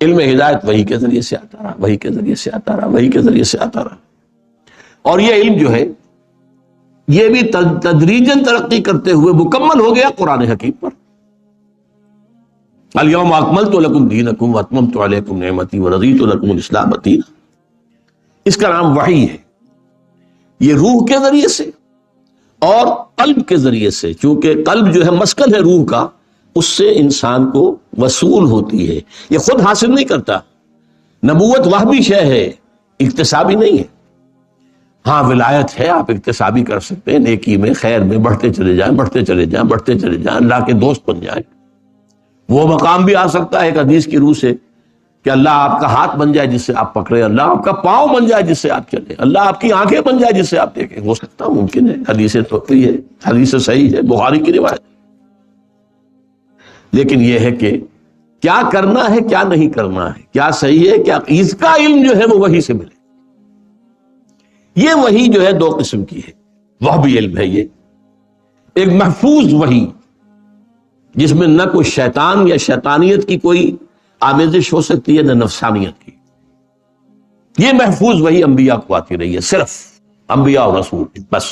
علم ہدایت وحی کے ذریعے سے آتا رہا، وحی کے ذریعے سے آتا رہا، وحی کے ذریعے سے آتا رہا، اور یہ علم جو ہے یہ بھی تدریجاً ترقی کرتے ہوئے مکمل ہو گیا قرآن حکیم پر۔ الیوم اکملت لکم دینکم واتممت علیکم نعمتی ورضیت لکم الاسلام دینا۔ اس کا نام وحی ہے۔ یہ روح کے ذریعے سے اور قلب کے ذریعے سے، چونکہ قلب جو ہے مسکن ہے روح کا، اس سے انسان کو وصول ہوتی ہے، یہ خود حاصل نہیں کرتا۔ نبوت وہبی شے ہے، اکتسابی نہیں ہے۔ ہاں ولایت ہے، آپ اکتسابی کر سکتے ہیں، نیکی میں خیر میں بڑھتے چلے جائیں، بڑھتے چلے جائیں، بڑھتے چلے جائیں، اللہ کے دوست بن جائیں۔ وہ مقام بھی آ سکتا ہے ایک حدیث کی روح سے کہ اللہ آپ کا ہاتھ بن جائے جس سے آپ پکڑے، اللہ آپ کا پاؤں بن جائے جس سے آپ چلیں، اللہ آپ کی آنکھیں بن جائے جس سے آپ دیکھیں۔ ہو سکتا، ممکن ہے، حدیث توقیع ہے، حدیث صحیح ہے، بخاری کی روایت۔ لیکن یہ ہے کہ کیا کرنا ہے، کیا نہیں کرنا ہے، کیا صحیح ہے، کیا، اس کا علم جو ہے وہ وحی سے ملے۔ یہ وحی جو ہے دو قسم کی ہے، وہ بھی علم ہے یہ، ایک محفوظ وحی جس میں نہ کوئی شیطان یا شیطانیت کی کوئی آمیزش ہو سکتی ہے نہ نفسانیت کی، یہ محفوظ وحی انبیاء کو آتی رہی ہے، صرف انبیاء اور رسول بس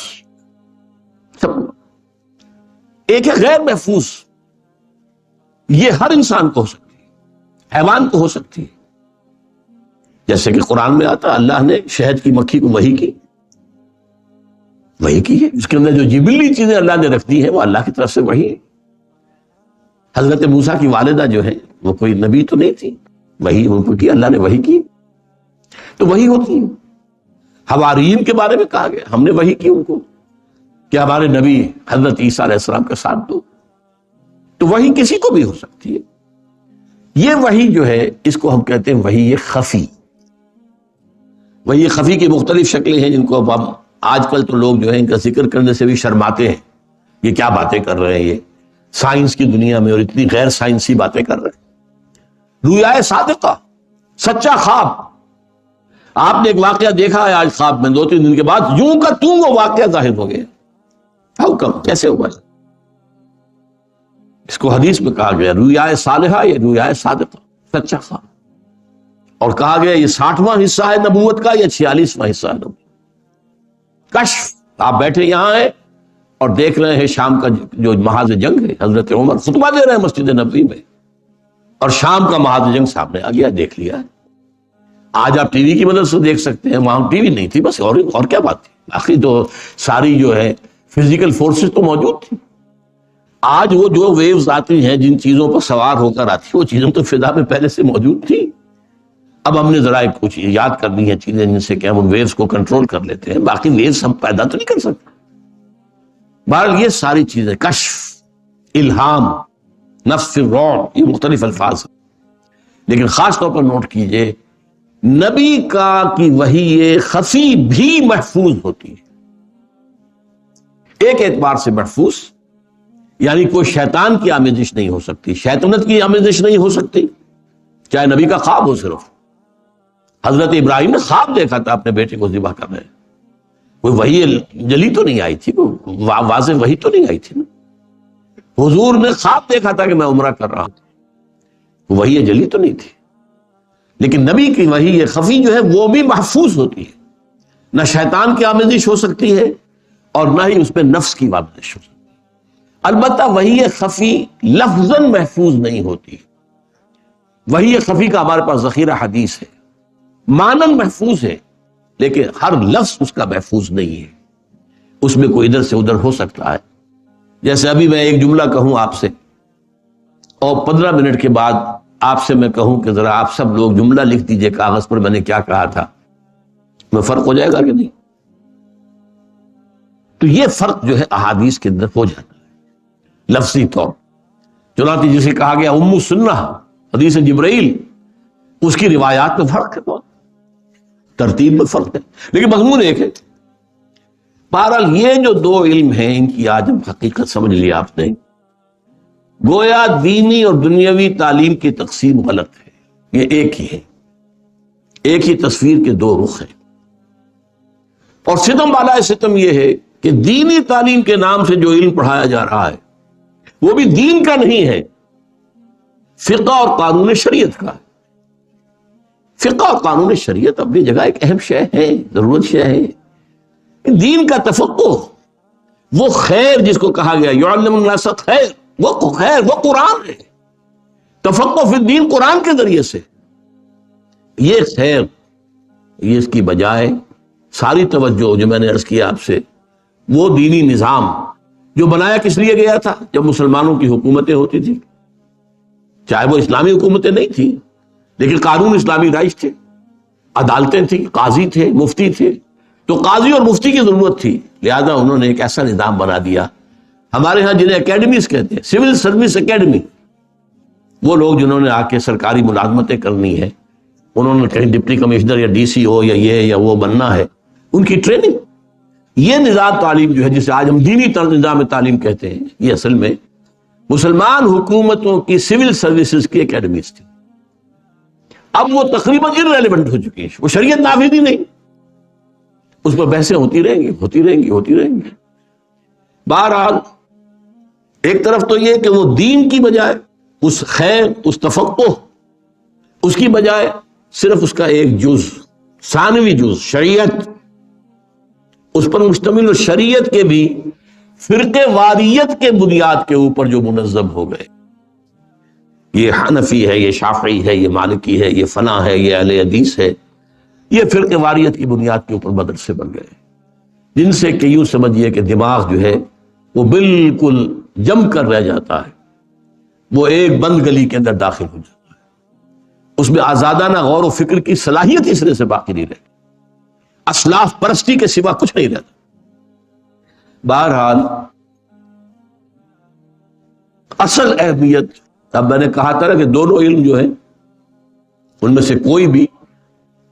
سب۔ ایک ہے غیر محفوظ، یہ ہر انسان کو ہو سکتی ہے، حیوان کو ہو سکتی ہے، جیسے کہ قرآن میں آتا اللہ نے شہد کی مکھی کو وحی کی ہے، اس کے اندر جو جبلی چیزیں اللہ نے رکھ دی ہیں وہ اللہ کی طرف سے وحی ہے۔ حضرت موسیٰ کی والدہ جو ہے وہ کوئی نبی تو نہیں تھی، وحی ان کو کی، اللہ نے وحی کی تو وحی ہوتی ہے۔ حواریین کے بارے میں کہا گیا ہم نے وحی کی ان کو کہ ہمارے نبی حضرت عیسیٰ علیہ السلام کا ساتھ دو، تو وحی کسی کو بھی ہو سکتی ہے۔ یہ وحی جو ہے اس کو ہم کہتے ہیں وحی خفی۔ وحی خفی کی مختلف شکلیں ہیں جن کو اب ہم آج کل تو لوگ جو ہے ان کا ذکر کرنے سے بھی شرماتے ہیں، یہ کیا باتیں کر رہے ہیں یہ سائنس کی دنیا میں، اور اتنی غیر سائنسی باتیں کر رہے ہیں۔ رویائے صادقہ، سچا خواب، آپ نے ایک واقعہ دیکھا ہے آج خواب میں، 2-3 دن کے بعد یوں کا توں وہ واقعہ ظاہر ہو گیا، ہاؤ کم، کیسے ہوا؟ اس کو حدیث میں کہا گیا رویائے صالحہ یا رویائے صادقہ، سچا خواب، اور کہا گیا یہ 60واں حصہ ہے نبوت کا یا 46واں حصہ ہے نبوت۔ کشف، آپ بیٹھے یہاں ہیں اور دیکھ رہے ہیں شام کا جو محاذ جنگ ہے، حضرت عمر خطبہ دے رہے ہیں مسجد نبوی میں، اور شام کا محاذ جنگ سامنے آ گیا، دیکھ لیا۔ آج آپ ٹی وی کی مدد سے دیکھ سکتے ہیں، وہاں ٹی وی نہیں تھی بس، اور کیا بات تھی، آخری تو ساری جو ہے فزیکل فورسز تو موجود تھی۔ آج وہ جو ویوز آتی ہیں جن چیزوں پر سوار ہو کر آتی ہیں وہ چیزیں تو فضا میں پہلے سے موجود تھی، اب ہم نے ذرا کچھ یاد کرنی ہے چیزیں جن سے کہ ہم ان ویوز کو کنٹرول کر لیتے ہیں، باقی ویوز ہم پیدا تو نہیں کر سکتے۔ بہرحال یہ ساری چیزیں، کشف، الہام، نفس الروع، یہ مختلف الفاظ ہیں، لیکن خاص طور پر نوٹ کیجئے نبی کا کی وحی خفی بھی محفوظ ہوتی ہے، ایک اعتبار سے محفوظ، یعنی کوئی شیطان کی آمیزش نہیں ہو سکتی، شیطنت کی آمیزش نہیں ہو سکتی، چاہے نبی کا خواب ہو۔ صرف حضرت ابراہیم نے خواب دیکھا تھا اپنے بیٹے کو ذبح کر رہے، کوئی وحی جلی تو نہیں آئی تھی، کوئی واضح وحی تو نہیں آئی تھی نا۔ حضور نے خواب دیکھا تھا کہ میں عمرہ کر رہا ہوں، وحی جلی تو نہیں تھی، لیکن نبی کی وحی خفی جو ہے وہ بھی محفوظ ہوتی ہے، نہ شیطان کی آمیزش ہو سکتی ہے اور نہ ہی اس پہ نفس کی آمیزش ہو سکتی ہے۔ البتہ وحی خفی لفظاً محفوظ نہیں ہوتی، وحی خفی کا ہمارے پاس ذخیرہ حدیث ہے، مانن محفوظ ہے لیکن ہر لفظ اس کا محفوظ نہیں ہے، اس میں کوئی ادھر سے ادھر ہو سکتا ہے۔ جیسے ابھی میں ایک جملہ کہوں آپ سے اور 15 منٹ کے بعد آپ سے میں کہوں کہ ذرا آپ سب لوگ جملہ لکھ دیجئے کاغذ پر میں نے کیا کہا تھا، میں فرق ہو جائے گا کہ نہیں؟ تو یہ فرق جو ہے احادیث کے اندر ہو جاتا ہے لفظی طور، چنانچہ جسے کہا گیا ام السنہ حدیث جبرائیل، اس کی روایات میں فرق ہے، بہت ترتیب میں فرق ہے، لیکن مضمون ایک ہے۔ بہرحال یہ جو دو علم ہیں ان کی آج ہم حقیقت سمجھ لیا آپ نے، گویا دینی اور دنیاوی تعلیم کی تقسیم غلط ہے، یہ ایک ہی ہے، ایک ہی تصویر کے دو رخ ہیں، اور ستم بالائے ستم یہ ہے کہ دینی تعلیم کے نام سے جو علم پڑھایا جا رہا ہے وہ بھی دین کا نہیں ہے، فقہ اور قانون شریعت کا ہے۔ فقہ اور قانون شریعت اپنی جگہ ایک اہم شے ہے، ضرورت شے ہے، دین کا تفقہ، وہ خیر جس کو کہا گیا یعلم الناس خیر، وہ خیر، وہ قرآن ہے، تفقہ فی الدین قرآن کے ذریعے سے، یہ خیر، یہ اس کی بجائے ساری توجہ جو میں نے عرض کیا آپ سے، وہ دینی نظام جو بنایا کس لیے گیا تھا؟ جب مسلمانوں کی حکومتیں ہوتی تھی، چاہے وہ اسلامی حکومتیں نہیں تھی لیکن قانون اسلامی رائج تھے، عدالتیں تھیں، قاضی تھے، مفتی تھے، تو قاضی اور مفتی کی ضرورت تھی، لہذا انہوں نے ایک ایسا نظام بنا دیا۔ ہمارے ہاں جنہیں اکیڈمیز کہتے ہیں، سول سروس اکیڈمی، وہ لوگ جنہوں نے آ کے سرکاری ملازمتیں کرنی ہے، انہوں نے کہیں ڈپٹی کمشنر یا ڈی سی ہو یا یہ یا وہ بننا ہے، ان کی ٹریننگ، یہ نظام تعلیم جو ہے جسے آج ہم دینی نظام تعلیم کہتے ہیں، یہ اصل میں مسلمان حکومتوں کی سول سروسز کی اکیڈمیز تھی۔ اب وہ تقریباً irrelevant ہو چکی ہے، وہ شریعت نافذ ہی نہیں، اس پر بحثیں ہوتی رہیں گی. بہرحال ایک طرف تو یہ کہ وہ دین کی بجائے اس خیر، اس تفقہ، اس کی بجائے صرف اس کا ایک جز، ثانوی جز شریعت، اس پر مشتمل و شریعت کے بھی فرقے واریت کے بنیاد کے اوپر جو منظم ہو گئے، یہ حنفی ہے، یہ شافعی ہے، یہ مالکی ہے، یہ فلاں ہے، یہ اہل حدیث ہے، یہ فرقے واریت کی بنیاد کے اوپر مدرسے بن گئے، جن سے کہ یوں سمجھیے کہ دماغ جو ہے وہ بالکل جم کر رہ جاتا ہے، وہ ایک بند گلی کے اندر داخل ہو جاتا ہے، اس میں آزادانہ غور و فکر کی صلاحیت اس طرح سے باقی نہیں رہتی، اسلاف پرستی کے سوا کچھ نہیں رہتا. بہرحال اصل اہمیت، اب میں نے کہا تھا کہ دونوں علم جو ہیں ان میں سے کوئی بھی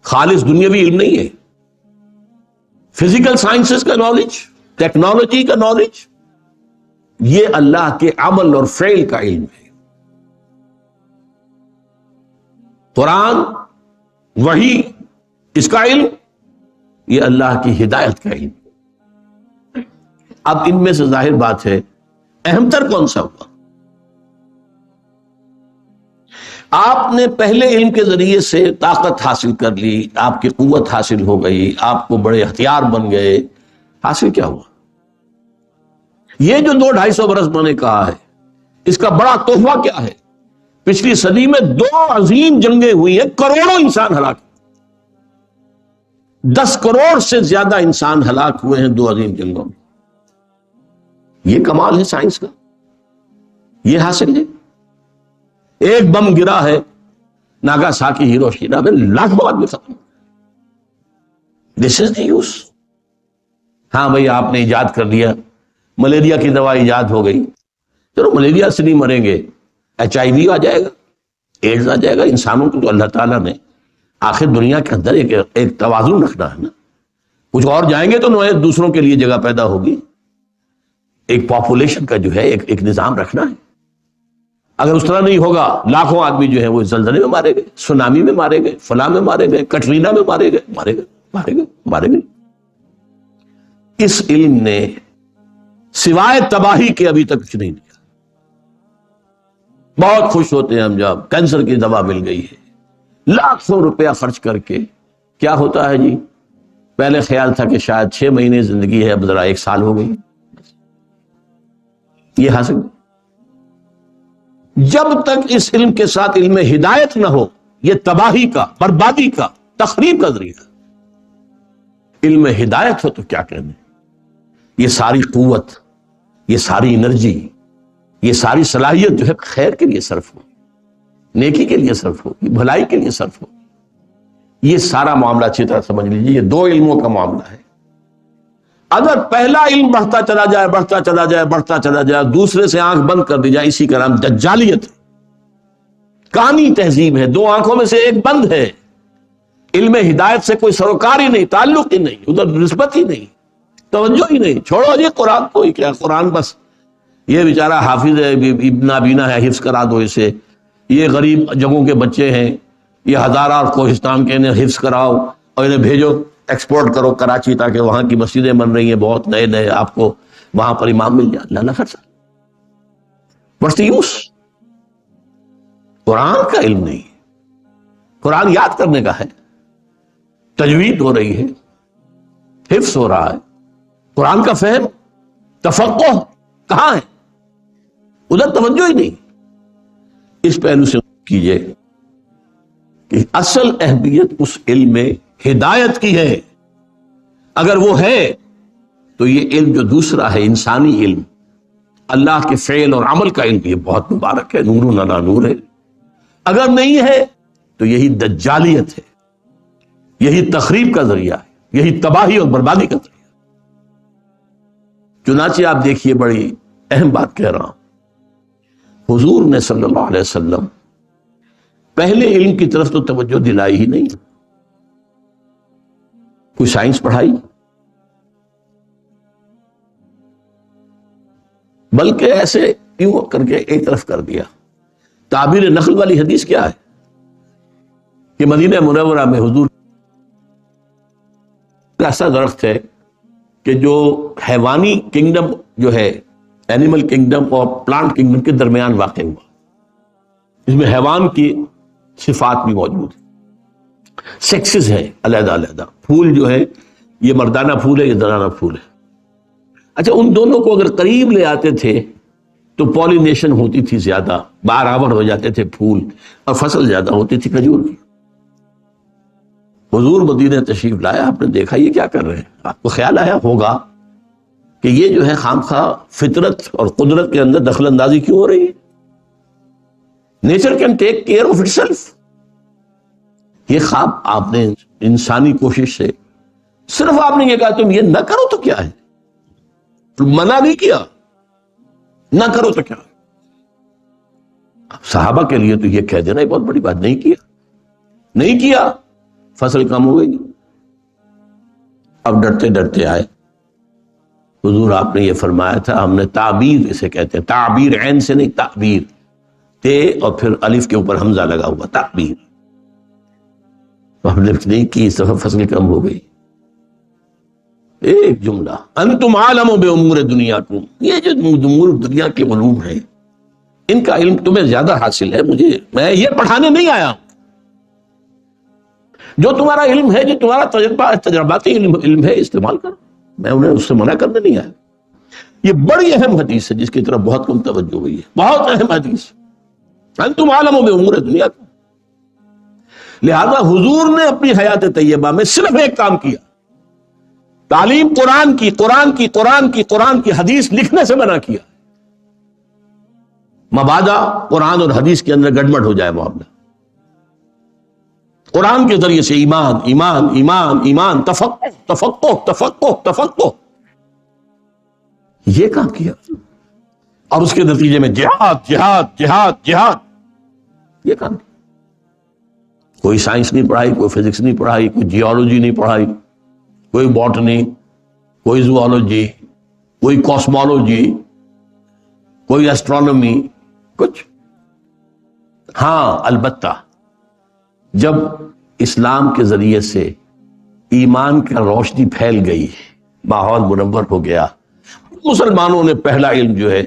خالص دنیاوی علم نہیں ہے. فزیکل سائنسز کا نالج، ٹیکنالوجی کا نالج، یہ اللہ کے عمل اور فعل کا علم ہے. قرآن، وحی، اس کا علم، یہ اللہ کی ہدایت کا علم. اب ان میں سے ظاہر بات ہے اہم تر کون سا ہوا؟ آپ نے پہلے علم کے ذریعے سے طاقت حاصل کر لی، آپ کی قوت حاصل ہو گئی، آپ کو بڑے ہتھیار بن گئے. حاصل کیا ہوا؟ یہ جو 200-250 برس میں نے کہا ہے، اس کا بڑا تحفہ کیا ہے؟ پچھلی صدی میں 2 عظیم جنگیں ہوئی ہیں، کروڑوں انسان ہلاک، 10 کروڑ سے زیادہ انسان ہلاک ہوئے ہیں 2 عظیم جنگوں میں. یہ کمال ہے سائنس کا، یہ حاصل ہے. ایک بم گرا ہے ناگاساکی، ہیروشیما میں، لاکھوں آدمی ختم. دس از دی یوز. ہاں بھائی آپ نے ایجاد کر لیا، ملیریا کی دوا ایجاد ہو گئی، چلو ملیریا سے نہیں مریں گے، HIV آ جائے گا، ایڈز آ جائے گا. انسانوں کو تو اللہ تعالیٰ نے آخر دنیا کے اندر ایک توازن رکھنا ہے نا. کچھ اور جائیں گے تو دوسروں کے لیے جگہ پیدا ہوگی. ایک پاپولیشن کا جو ہے ایک نظام رکھنا ہے. اگر اس طرح نہیں ہوگا، لاکھوں آدمی جو ہے وہ زلزلے میں مارے گئے، سونامی میں مارے گئے، فلاں میں مارے گئے، کٹرینا میں مارے گئے. اس علم نے سوائے تباہی کے ابھی تک کچھ نہیں دیا. بہت خوش ہوتے ہیں ہم جب کینسر کی دوا مل گئی ہے، لاکھوں روپیہ خرچ کر کے. کیا ہوتا ہے جی؟ پہلے خیال تھا کہ شاید 6 مہینے زندگی ہے، اب ذرا 1 سال ہو گئی. یہ حاصل. جب تک اس علم کے ساتھ علم ہدایت نہ ہو، یہ تباہی کا، بربادی کا، تخریب کا ذریعہ. علم ہدایت ہو تو کیا کہنے، یہ ساری قوت، یہ ساری انرجی، یہ ساری صلاحیت جو ہے خیر کے لیے صرف ہو، نیکی کے لیے صرف ہو، بھلائی کے لیے صرف ہو. یہ سارا معاملہ اچھی طرح سمجھ لیجیے، یہ 2 علموں کا معاملہ ہے. اگر پہلا علم بڑھتا چلا جائے، دوسرے سے آنکھ بند کر دی جائے، اسی کا نام دجالیت، کانی تہذیب ہے. 2 آنکھوں میں سے ایک بند ہے. علم ہدایت سے کوئی سروکار ہی نہیں، تعلق ہی نہیں، ادھر نسبت ہی نہیں، توجہ ہی نہیں. چھوڑو جی قرآن کو ہی، کیا قرآن بس یہ بیچارہ حافظ ہے، ابن نابینا ہے، حفظ کرا دو اسے. یہ غریب جگہوں کے بچے ہیں، یہ ہزارہ اور کوہستان کے انہیں حفظ کراؤ اور انہیں بھیجو، ایکسپورٹ کرو کراچی، تاکہ وہاں کی مسجدیں بن رہی ہیں بہت نئے، آپ کو وہاں پر امام مل جائے. اللہ نہ خرچہ. What's use? قرآن کا علم نہیں. قرآن یاد کرنے کا ہے، تجوید ہو رہی ہے، حفظ ہو رہا ہے. قرآن کا فہم، تفقہ کہاں ہے؟ ادھر توجہ ہی نہیں. اس پہلو سے کیجئے کہ اصل اہمیت اس علم میں ہدایت کی ہے. اگر وہ ہے تو یہ علم جو دوسرا ہے، انسانی علم، اللہ کے فعل اور عمل کا علم، یہ بہت مبارک ہے، نور علی نور ہے. اگر نہیں ہے تو یہی دجالیت ہے، یہی تخریب کا ذریعہ ہے، یہی تباہی اور بربادی کا ذریعہ. چنانچہ آپ دیکھیے، بڑی اہم بات کہہ رہا ہوں، حضور نے صلی اللہ علیہ وسلم پہلے علم کی طرف تو توجہ دلائی ہی نہیں. کوئی سائنس پڑھائی، بلکہ ایسے یوں کر کے ایک طرف کر دیا. تعبیر نقل والی حدیث کیا ہے؟ کہ مدینہ منورہ میں حضور ایسا درخت ہے کہ جو حیوانی کنگڈم جو ہے، اینیمل کنگڈم اور پلانٹ کنگڈم کے درمیان واقع ہوا. اس میں حیوان کی صفات بھی موجود ہیں، سیکسز ہیں علیحدہ علیحدہ. پھول جو ہے یہ مردانہ پھول ہے، یہ زنانہ پھول ہے. اچھا، ان دونوں کو اگر قریب لے آتے تھے تو پولینیشن ہوتی تھی زیادہ، بارآور ہو جاتے تھے پھول، اور فصل زیادہ ہوتی تھی کھجور کی. حضور مدینہ تشریف لایا، آپ نے دیکھا یہ کیا کر رہے ہیں. آپ کو خیال آیا ہوگا کہ یہ جو ہے خامخواہ فطرت اور قدرت کے اندر دخل اندازی کیوں ہو رہی ہے. Nature can take care of it self. یہ خواب آپ نے انسانی کوشش سے، صرف آپ نے یہ کہا تم یہ نہ کرو تو کیا ہے، منع نہیں کیا، نہ کرو تو کیا. صحابہ کے لیے تو یہ کہہ دینا بہت بڑی بات. نہیں کیا فصل کم ہو گئی. اب ڈرتے ڈرتے آئے حضور، آپ نے یہ فرمایا تھا، ہم نے تعبیر اسے کہتے ہیں، تعبیر عین سے نہیں، تعبیر، تے اور پھر الف کے اوپر حمزہ لگا ہوا، تعبیر. ہم نے نہیں کی، اس دفعہ فصل کم ہو گئی. ایک جملہ، انتم عالم بامور دنیاکم، یہ جو امور دنیا کے علوم ہیں ان کا علم تمہیں زیادہ حاصل ہے، میں یہ پڑھانے نہیں آیا ہوں. جو تمہارا علم ہے، جو تمہارا تجرباتی علم ہے، استعمال کرو. میں انہیں اس سے منع کرنے نہیں آیا. یہ بڑی اہم حدیث ہے جس کی طرف بہت کم توجہ ہوئی ہے، بہت اہم حدیث. انتم عالم بامور دنیاکم. لہذا حضور نے اپنی حیات طیبہ میں صرف ایک کام کیا، تعلیم قرآن کی حدیث لکھنے سے منع کیا. مبادا قرآن اور حدیث کے اندر گڑبڑ ہو جائے معاملہ. قرآن کے ذریعے سے ایمان ایمان ایمان ایمان، تفقہ، یہ کام کیا. اور اس کے نتیجے میں جہاد، یہ کام کیا. کوئی سائنس نہیں پڑھائی، کوئی فزکس نہیں پڑھائی، کوئی جیولوجی نہیں پڑھائی، کوئی باٹنی، کوئی زوالوجی، کوئی کاسمولوجی، کوئی ایسٹرونومی، کچھ. ہاں، البتہ جب اسلام کے ذریعے سے ایمان کا روشنی پھیل گئی، ماحول منور ہو گیا، مسلمانوں نے پہلا علم جو ہے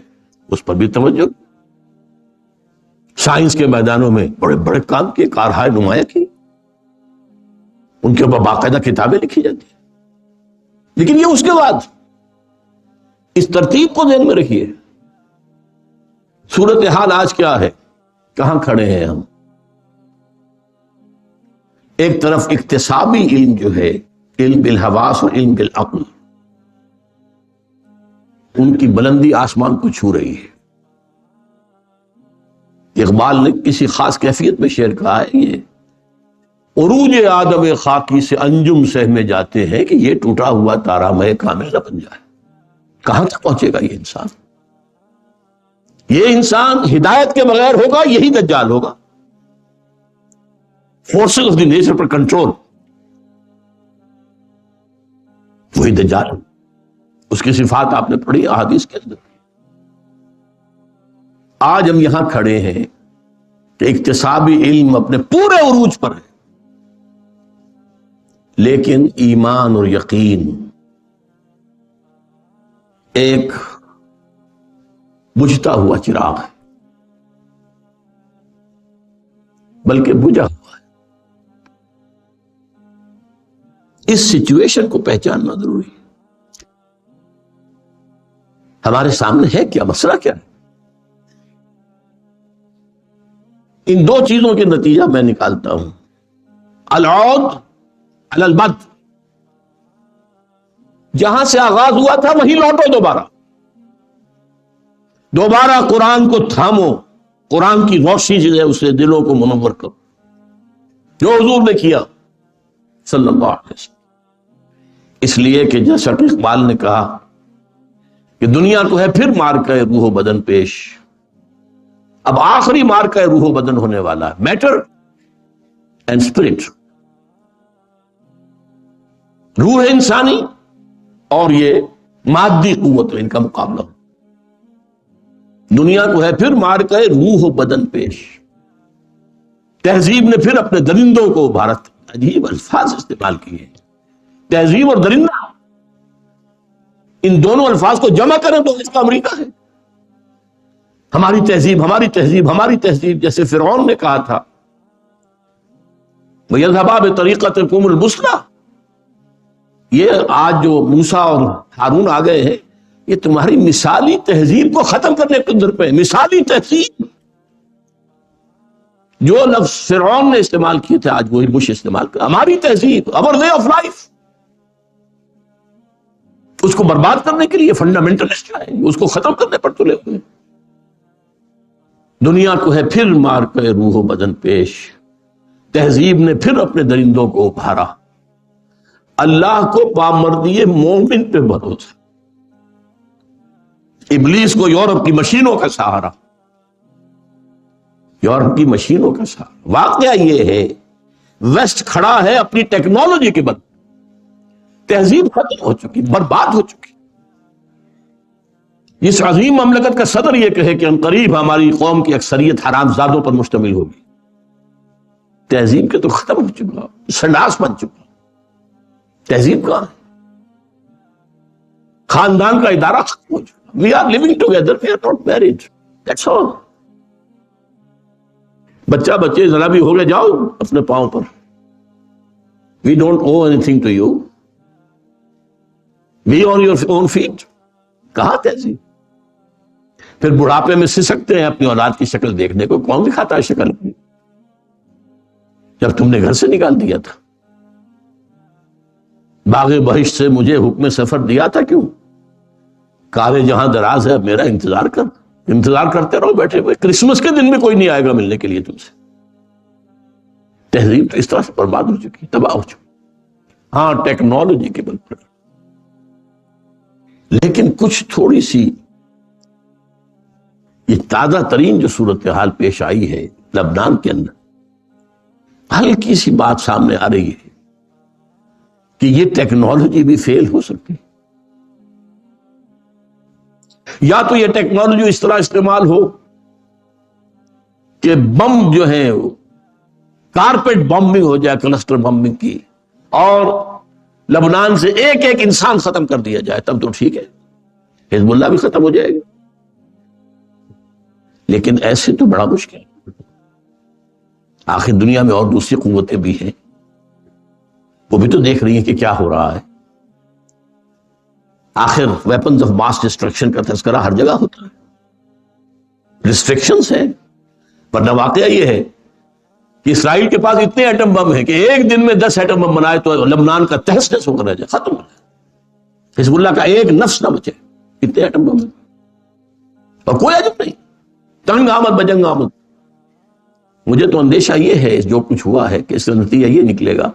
اس پر بھی توجہ، سائنس کے میدانوں میں بڑے بڑے کام کیے، کارہائے نمایاں کی، ان کے اوپر باقاعدہ کتابیں لکھی جاتی ہیں. لیکن یہ اس کے بعد. اس ترتیب کو ذہن میں رکھیے. صورتحال آج کیا ہے، کہاں کھڑے ہیں ہم. ایک طرف اکتسابی علم جو ہے، علم بالحواس اور علم بالعقل، ان کی بلندی آسمان کو چھو رہی ہے. اقبال نے کسی خاص کیفیت میں شعر کہا ہے، یہ عروج آدم خاکی سے انجم سہ میں جاتے ہیں کہ یہ ٹوٹا ہوا تارا میں کامل نہ بن جائے. کہاں تک پہنچے گا یہ انسان؟ یہ انسان ہدایت کے بغیر ہوگا، یہی دجال ہوگا. Forces of the nature per control, وہی دجال. اس کی صفات آپ نے پڑھی احادیث کے اندر. آج ہم یہاں کھڑے ہیں کہ اکتسابی علم اپنے پورے عروج پر ہے، لیکن ایمان اور یقین ایک بجھتا ہوا چراغ ہے، بلکہ بجھا ہوا ہے. اس سچویشن کو پہچاننا ضروری ہے. ہمارے سامنے ہے کیا، مسئلہ کیا ہے. ان دو چیزوں کے نتیجہ میں نکالتا ہوں. العود علی البد، جہاں سے آغاز ہوا تھا وہیں لوٹو. دوبارہ قرآن کو تھامو، قرآن کی روشنی جو ہے اسے دلوں کو منور کرو، جو حضور نے کیا صلی اللہ علیہ وسلم. اس لیے کہ جیسا کہ اقبال نے کہا کہ دنیا تو ہے پھر مارکہ روح و بدن پیش، اب آخری مارکہ روح و بدن ہونے والا ہے، میٹر اینڈ اسپرٹ. روح انسانی اور یہ مادی قوت، ان کا مقابلہ. دنیا کو ہے پھر مارکہ روح و بدن پیش. تہذیب نے پھر اپنے درندوں کو، بھارت عجیب الفاظ استعمال کیے، تہذیب اور درندہ، ان دونوں الفاظ کو جمع کریں تو اس کا امریکہ ہے. ہماری تہذیب، ہماری تہذیب، ہماری تہذیب، جیسے فرعون نے کہا تھا وَيَذْهَبَا بِطَرِيقَتِكُمُ الْمُثْلَىٰ. یہ آج جو موسیٰ اور ہارون آ گئے ہیں، یہ تمہاری مثالی تہذیب کو ختم کرنے کے در پہ. مثالی تہذیب، جو لفظ فرعون نے استعمال کیے تھے آج وہی بش استعمال کر. ہماری تہذیب، our way of life، اس کو برباد کرنے کے لیے فنڈامنٹلسٹ آئے، اس کو ختم کرنے پر تلے ہوئے. دنیا کو ہے پھر مار کے روح و بدن پیش، تہذیب نے پھر اپنے درندوں کو ابھارا. اللہ کو پامردی مومن پہ بھروسہ، ابلیس کو یورپ کی مشینوں کا سہارا، یورپ کی مشینوں کا سہارا. واقعہ یہ ہے ویسٹ کھڑا ہے اپنی ٹیکنالوجی کے بل، تہذیب ختم ہو چکی، برباد ہو چکی. اس عظیم مملکت کا صدر یہ کہے کہ عنقریب ہماری قوم کی اکثریت حرام زادوں پر مشتمل ہوگی. تہذیب کے تو ختم ہو چکا، سنڈاس بن چکا. تہذیب کہاں ہے؟ خاندان کا ادارہ ختم ہو چکا. We are living together, we are not married. That's all. بچہ بچے ذرا بھی ہو گئے، جاؤ اپنے پاؤں پر. We don't owe anything to you. We on your own feet. کہاں تہذیب؟ پھر بڑھاپے میں سسکتے ہیں اپنی اولاد کی شکل دیکھنے کو. کون دکھاتا ہے شکل اپنی؟ جب تم نے گھر سے نکال دیا تھا، باغ بہشت سے مجھے حکم سفر دیا تھا، کیوں؟ کار جہاں دراز ہے، اب میرا انتظار کر. انتظار کرتے رہو بیٹھے ہوئے، کرسمس کے دن بھی کوئی نہیں آئے گا ملنے کے لیے تم سے. تہذیب تو اس طرح سے برباد ہو چکی، تباہ ہو چکی. ہاں ٹیکنالوجی کے بل پر، لیکن کچھ تھوڑی سی یہ تازہ ترین جو صورتحال پیش آئی ہے لبنان کے اندر، ہلکی سی بات سامنے آ رہی ہے کہ یہ ٹیکنالوجی بھی فیل ہو سکتی. یا تو یہ ٹیکنالوجی اس طرح استعمال ہو کہ بم جو ہے کارپیٹ بمبنگ ہو جائے، کلسٹر بمبنگ کی، اور لبنان سے ایک ایک انسان ختم کر دیا جائے، تب تو ٹھیک ہے، حزب اللہ بھی ختم ہو جائے گا. لیکن ایسے تو بڑا مشکل ہے. آخر دنیا میں اور دوسری قوتیں بھی ہیں، وہ بھی تو دیکھ رہی ہیں کہ کیا ہو رہا ہے. آخر ویپنز آف ماس ڈسٹرکشن کا تذکرہ ہر جگہ ہوتا ہے، ریسٹرکشنز ہیں. ورنہ واقعہ یہ ہے کہ اسرائیل کے پاس اتنے ایٹم بم ہیں کہ ایک دن میں 10 ایٹم بم بنائے تو لبنان کا تہس نہس ہو کر رہ جائے، ختم ہو جائے، حزب اللہ کا ایک نفس نہ بچے. اتنے ایٹم بم ہیں اور کوئی عجب نہیں. تنگ آمد بجنگ آمد. مجھے تو اندیشہ یہ ہے جو کچھ ہوا ہے کہ اس کا نتیجہ یہ نکلے گا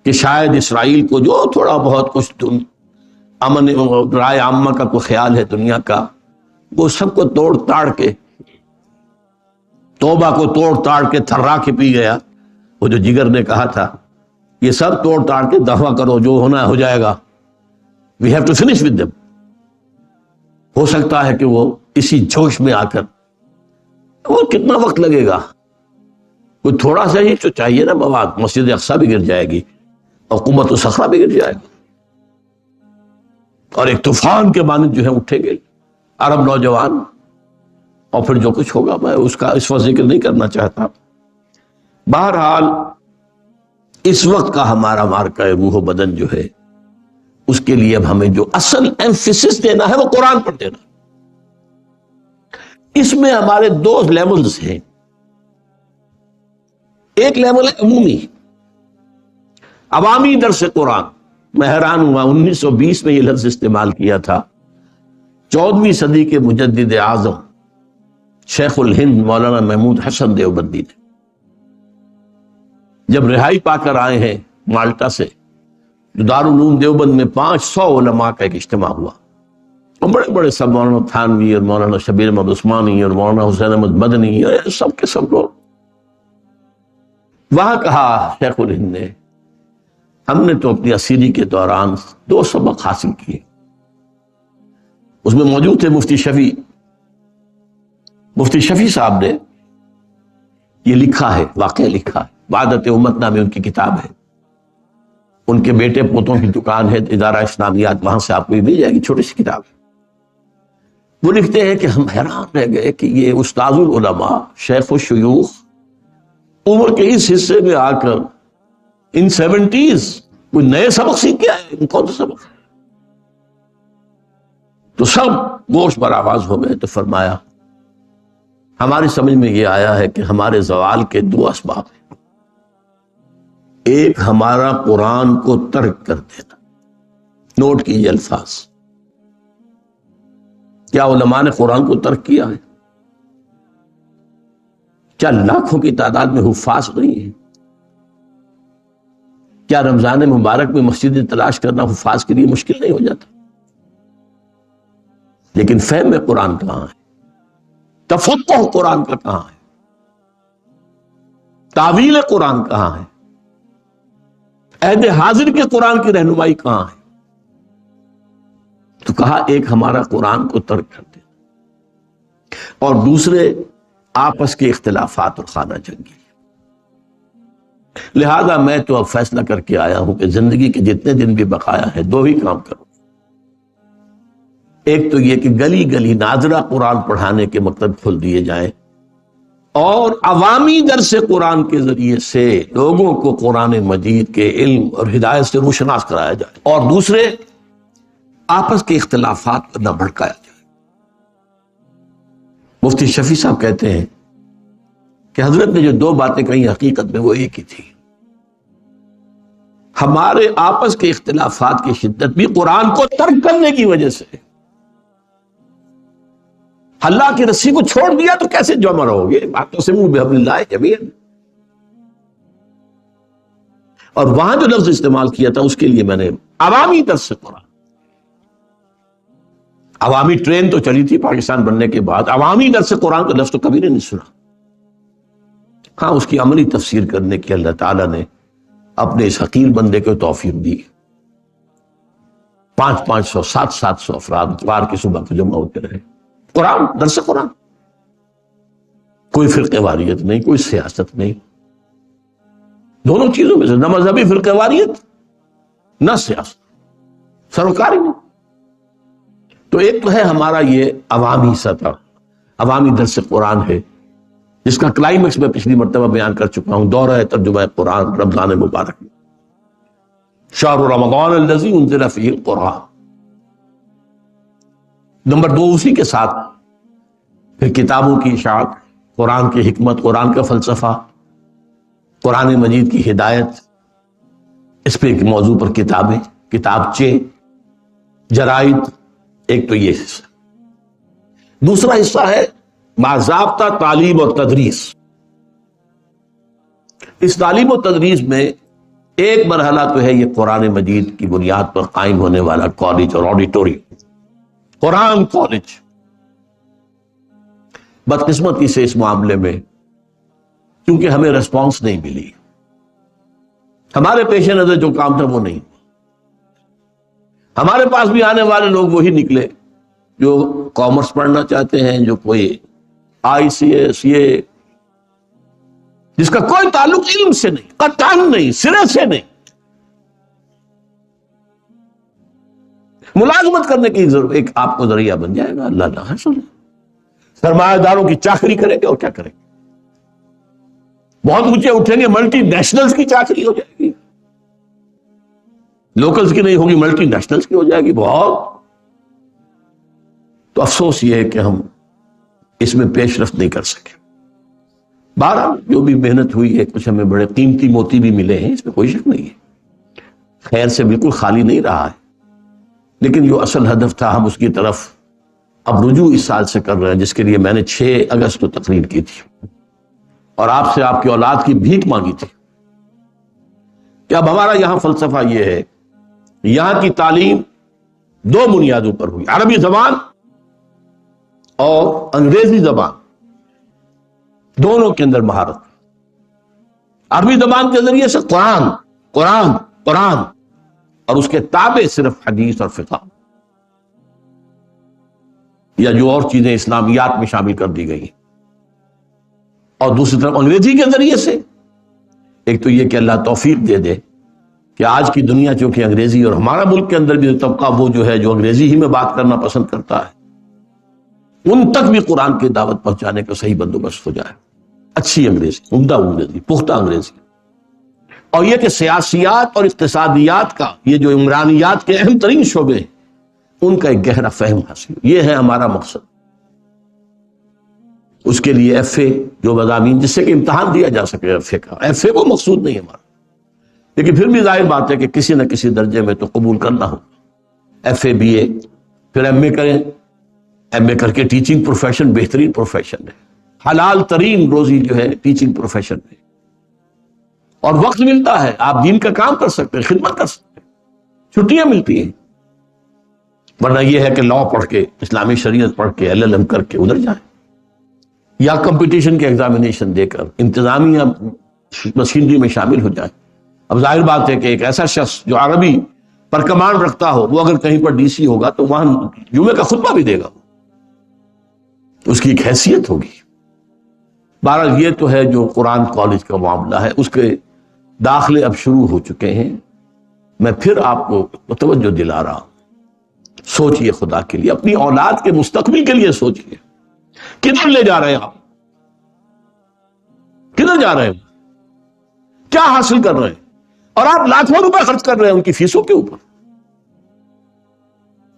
کہ شاید اسرائیل کو جو تھوڑا بہت کچھ امن رائے عامہ کا کوئی خیال ہے دنیا کا، وہ سب کو توڑ تاڑ کے، توبہ کو توڑ تاڑ کے تھرا کے پی گیا. وہ جو جگر نے کہا تھا یہ سب توڑ تاڑ کے دفع کرو، جو ہونا ہو جائے گا. We have to finish with them. ہو سکتا ہے کہ وہ اسی جوش میں آ کر، وہ کتنا وقت لگے گا، کوئی تھوڑا سا ہی تو چاہیے نا مواد. مسجد اقصیٰ بھی گر جائے گی، حکومت الصخرہ بھی گر جائے گا، اور ایک طوفان کے مانند جو ہے اٹھیں گے عرب نوجوان. اور پھر جو کچھ ہوگا میں اس کا اس وقت ذکر نہیں کرنا چاہتا. بہرحال اس وقت کا ہمارا مارکہ روح و بدن جو ہے، اس کے لیے اب ہمیں جو اصل ایمفیسس دینا ہے وہ قرآن پر دینا. اس میں ہمارے 2 لیولز ہیں. ایک لیول ہے عمومی، عوامی درس قرآن. میں حیران ہوا 1920 میں یہ لفظ استعمال کیا تھا 14ویں صدی کے مجدد اعظم شیخ الہند مولانا محمود حسن دیوبندی نے. جب رہائی پا کر آئے ہیں مالٹا سے، دارالعلوم دیوبند میں 500 علماء کا ایک اجتماع ہوا، اور بڑے بڑے سب مولانا تھانوی اور مولانا شبیر احمد عثمانی اور مولانا حسین احمد مدنی اور سب کے سب لوگ. وہاں کہا شیخ الہند نے، ہم نے تو اپنی اسیری کے دوران 2 سبق حاصل کیے. اس میں موجود تھے مفتی شفیع صاحب نے یہ لکھا ہے، واقعہ لکھا ہے، وعدت امت نامی ان کی کتاب ہے. ان کے بیٹے پوتوں کی دکان ہے ادارہ اسلامیات، وہاں سے آپ کو مل جائے گی، چھوٹی سی کتاب ہے۔ وہ لکھتے ہیں کہ ہم حیران رہ گئے کہ یہ استاذ العلماء، شیخ الشیوخ، عمر کے اس حصے میں آ کر ان 70s کوئی نئے سبق سیکھ کے آئے، ان کون سا سبق؟ تو سب گوش پر آواز ہو گئے۔ تو فرمایا ہماری سمجھ میں یہ آیا ہے کہ ہمارے زوال کے 2 اسباب ہیں۔ ایک ہمارا قرآن کو ترک کر دینا۔ نوٹ کیجیے الفاظ، کیا علماء نے قرآن کو ترک کیا ہے؟ کیا لاکھوں کی تعداد میں حفاظ نہیں ہیں؟ کیا رمضان مبارک میں مسجد تلاش کرنا حفاظ کے لیے مشکل نہیں ہو جاتا؟ لیکن فہم قرآن کہاں ہے؟ تفقہ قرآن کا کہاں ہے؟ تعویل قرآن کہاں ہے؟ عہد حاضر کے قرآن کی رہنمائی کہاں ہے؟ تو کہا ایک ہمارا قرآن کو ترک کر دے، اور دوسرے آپس کے اختلافات اور خانہ جنگی۔ لہذا میں تو اب فیصلہ کر کے آیا ہوں کہ زندگی کے جتنے دن بھی بقایا ہے 2 ہی کام کروں۔ ایک تو یہ کہ گلی گلی ناظرہ قرآن پڑھانے کے مکتب کھول دیے جائیں، اور عوامی درس قرآن کے ذریعے سے لوگوں کو قرآن مجید کے علم اور ہدایت سے روشناس کرایا جائے، اور دوسرے آپس کے اختلافات کو نہ بھڑکایا جائے۔ مفتی شفیع صاحب کہتے ہیں کہ حضرت نے جو 2 باتیں کہیں حقیقت میں وہ ایک ہی تھی۔ ہمارے آپس کے اختلافات کی شدت بھی قرآن کو ترک کرنے کی وجہ سے۔ اللہ کی رسی کو چھوڑ دیا تو کیسے جمع رہو گے؟ باتوں سے منہ بحبل اللہ جمیعا۔ اور وہاں جو لفظ استعمال کیا تھا اس کے لیے میں نے عوامی درس قرآن، عوامی ٹرین تو چلی تھی پاکستان بننے کے بعد، عوامی درس قرآن کا لفظ تو کبھی نہیں سنا۔ ہاں، اس کی عملی تفسیر کرنے کی اللہ تعالیٰ نے اپنے اس حقیر بندے کو توفیق دی۔ 500 700 افراد اتوار کی صبح کو جمع ہوتے رہے، قرآن، درس قرآن، کوئی فرقہ واریت نہیں، کوئی سیاست نہیں، دونوں چیزوں میں سے، نہ مذہبی فرقہ واریت نہ سیاست، سروکاری نہیں۔ تو ایک تو ہے ہمارا یہ عوامی سطح، عوامی درس قرآن ہے، جس کا کلائمیکس میں پچھلی مرتبہ بیان کر چکا ہوں، دورہ ترجمہ قرآن رمضان مبارک میں، شہر رمضان الذی انزل فیہ القرآن۔ نمبر 2 اسی کے ساتھ پھر کتابوں کی اشاعت، قرآن کی حکمت، قرآن کا فلسفہ، قرآن مجید کی ہدایت، اس پہ ایک موضوع پر کتابیں، کتابچے، جرائد۔ ایک تو یہ حصہ۔ دوسرا حصہ ہے باضابطہ تعلیم اور تدریس۔ اس تعلیم و تدریس میں ایک مرحلہ تو ہے یہ قرآن مجید کی بنیاد پر قائم ہونے والا کالج اور آڈیٹوریم، قرآن کالج۔ بدقسمتی سے اس معاملے میں کیونکہ ہمیں ریسپانس نہیں ملی، ہمارے پیش نظر جو کام تھا وہ نہیں، ہمارے پاس بھی آنے والے لوگ وہی نکلے جو کامرس پڑھنا چاہتے ہیں، جو کوئی آئی سی اے سی اے، جس کا کوئی تعلق علم سے نہیں، قطعاً نہیں، سرے سے نہیں، ملازمت کرنے کی ضرورت ایک آپ کو ذریعہ بن جائے گا، اللہ نہ سنے، سرمایہ داروں کی چاکری کریں گے اور کیا کریں گے، بہت اونچے اٹھیں گے، ملٹی نیشنلز کی چاکری ہو جائے گی، لوکلز کی نہیں ہوگی، ملٹی نیشنلز کی ہو جائے گی بہت۔ تو افسوس یہ ہے کہ ہم اس میں پیش رفت نہیں کر سکے۔ بہرحال جو بھی محنت ہوئی ہے، کچھ ہمیں بڑے قیمتی موتی بھی ملے ہیں، اس میں کوئی شک نہیں ہے، خیر سے بالکل خالی نہیں رہا ہے، لیکن جو اصل ہدف تھا ہم اس کی طرف اب رجوع اس سال سے کر رہے ہیں، جس کے لیے میں نے 6 اگست کو تقریر کی تھی اور آپ سے آپ کی اولاد کی بھیک مانگی تھی کہ اب ہمارا یہاں فلسفہ یہ ہے، یہاں کی تعلیم 2 بنیادوں پر ہوئی، عربی زبان اور انگریزی زبان، دونوں کے اندر مہارت۔ عربی زبان کے ذریعے سے قرآن قرآن قرآن، اور اس کے تابع صرف حدیث اور فقہ، یا جو اور چیزیں اسلامیات میں شامل کر دی گئی ہیں، اور دوسری طرف انگریزی کے ذریعے سے ایک تو یہ کہ اللہ توفیق دے دے کہ آج کی دنیا چونکہ انگریزی، اور ہمارا ملک کے اندر بھی طبقہ وہ جو ہے جو انگریزی ہی میں بات کرنا پسند کرتا ہے، ان تک بھی قرآن کی دعوت پہنچانے کا صحیح بندوبست ہو جائے، اچھی انگریزی، عمدہ انگریزی، پختہ انگریزی۔ اور یہ کہ سیاسیات اور اقتصادیات کا، یہ جو عمرانیات کے اہم ترین شعبے ہیں، ان کا ایک گہرا فہم حاصل، یہ ہے ہمارا مقصد۔ اس کے لیے ایف اے جو مضامین جس سے کہ امتحان دیا جا سکے، ایف اے کا، ایف اے کو مقصود نہیں ہمارا، لیکن پھر بھی ظاہر بات ہے کہ کسی نہ کسی درجے میں تو قبول کرنا ہو، ایف اے بی اے، پھر ایم اے کریں، ایم اے کر کے ٹیچنگ پروفیشن بہترین پروفیشن ہے، حلال ترین روزی جو ہے ٹیچنگ پروفیشن ہے، اور وقت ملتا ہے، آپ دین کا کام کر سکتے ہیں، خدمت کر سکتے ہیں، چھٹیاں ملتی ہیں۔ ورنہ یہ ہے کہ لاء پڑھ کے، اسلامی شریعت پڑھ کے، ایل ایل ایم کر کے ادھر جائیں، یا کمپٹیشن کے ایگزامینیشن دے کر انتظامیہ مشینری میں شامل ہو جائیں۔ اب ظاہر بات ہے کہ ایک ایسا شخص جو عربی پر کمانڈ رکھتا ہو، وہ اگر کہیں پر ڈی سی ہوگا تو وہاں جمعے کا خطبہ بھی دے گا، اس کی ایک حیثیت ہوگی۔ بہرحال یہ تو ہے جو قرآن کالج کا معاملہ ہے، اس کے داخلے اب شروع ہو چکے ہیں۔ میں پھر آپ کو توجہ دلا رہا ہوں، سوچئے خدا کے لیے، اپنی اولاد کے مستقبل کے لیے سوچئے، کدھر لے جا رہے ہیں آپ؟ کدھر جا رہے ہیں؟ کیا حاصل کر رہے ہیں؟ اور آپ لاکھوں روپے خرچ کر رہے ہیں ان کی فیسوں کے اوپر۔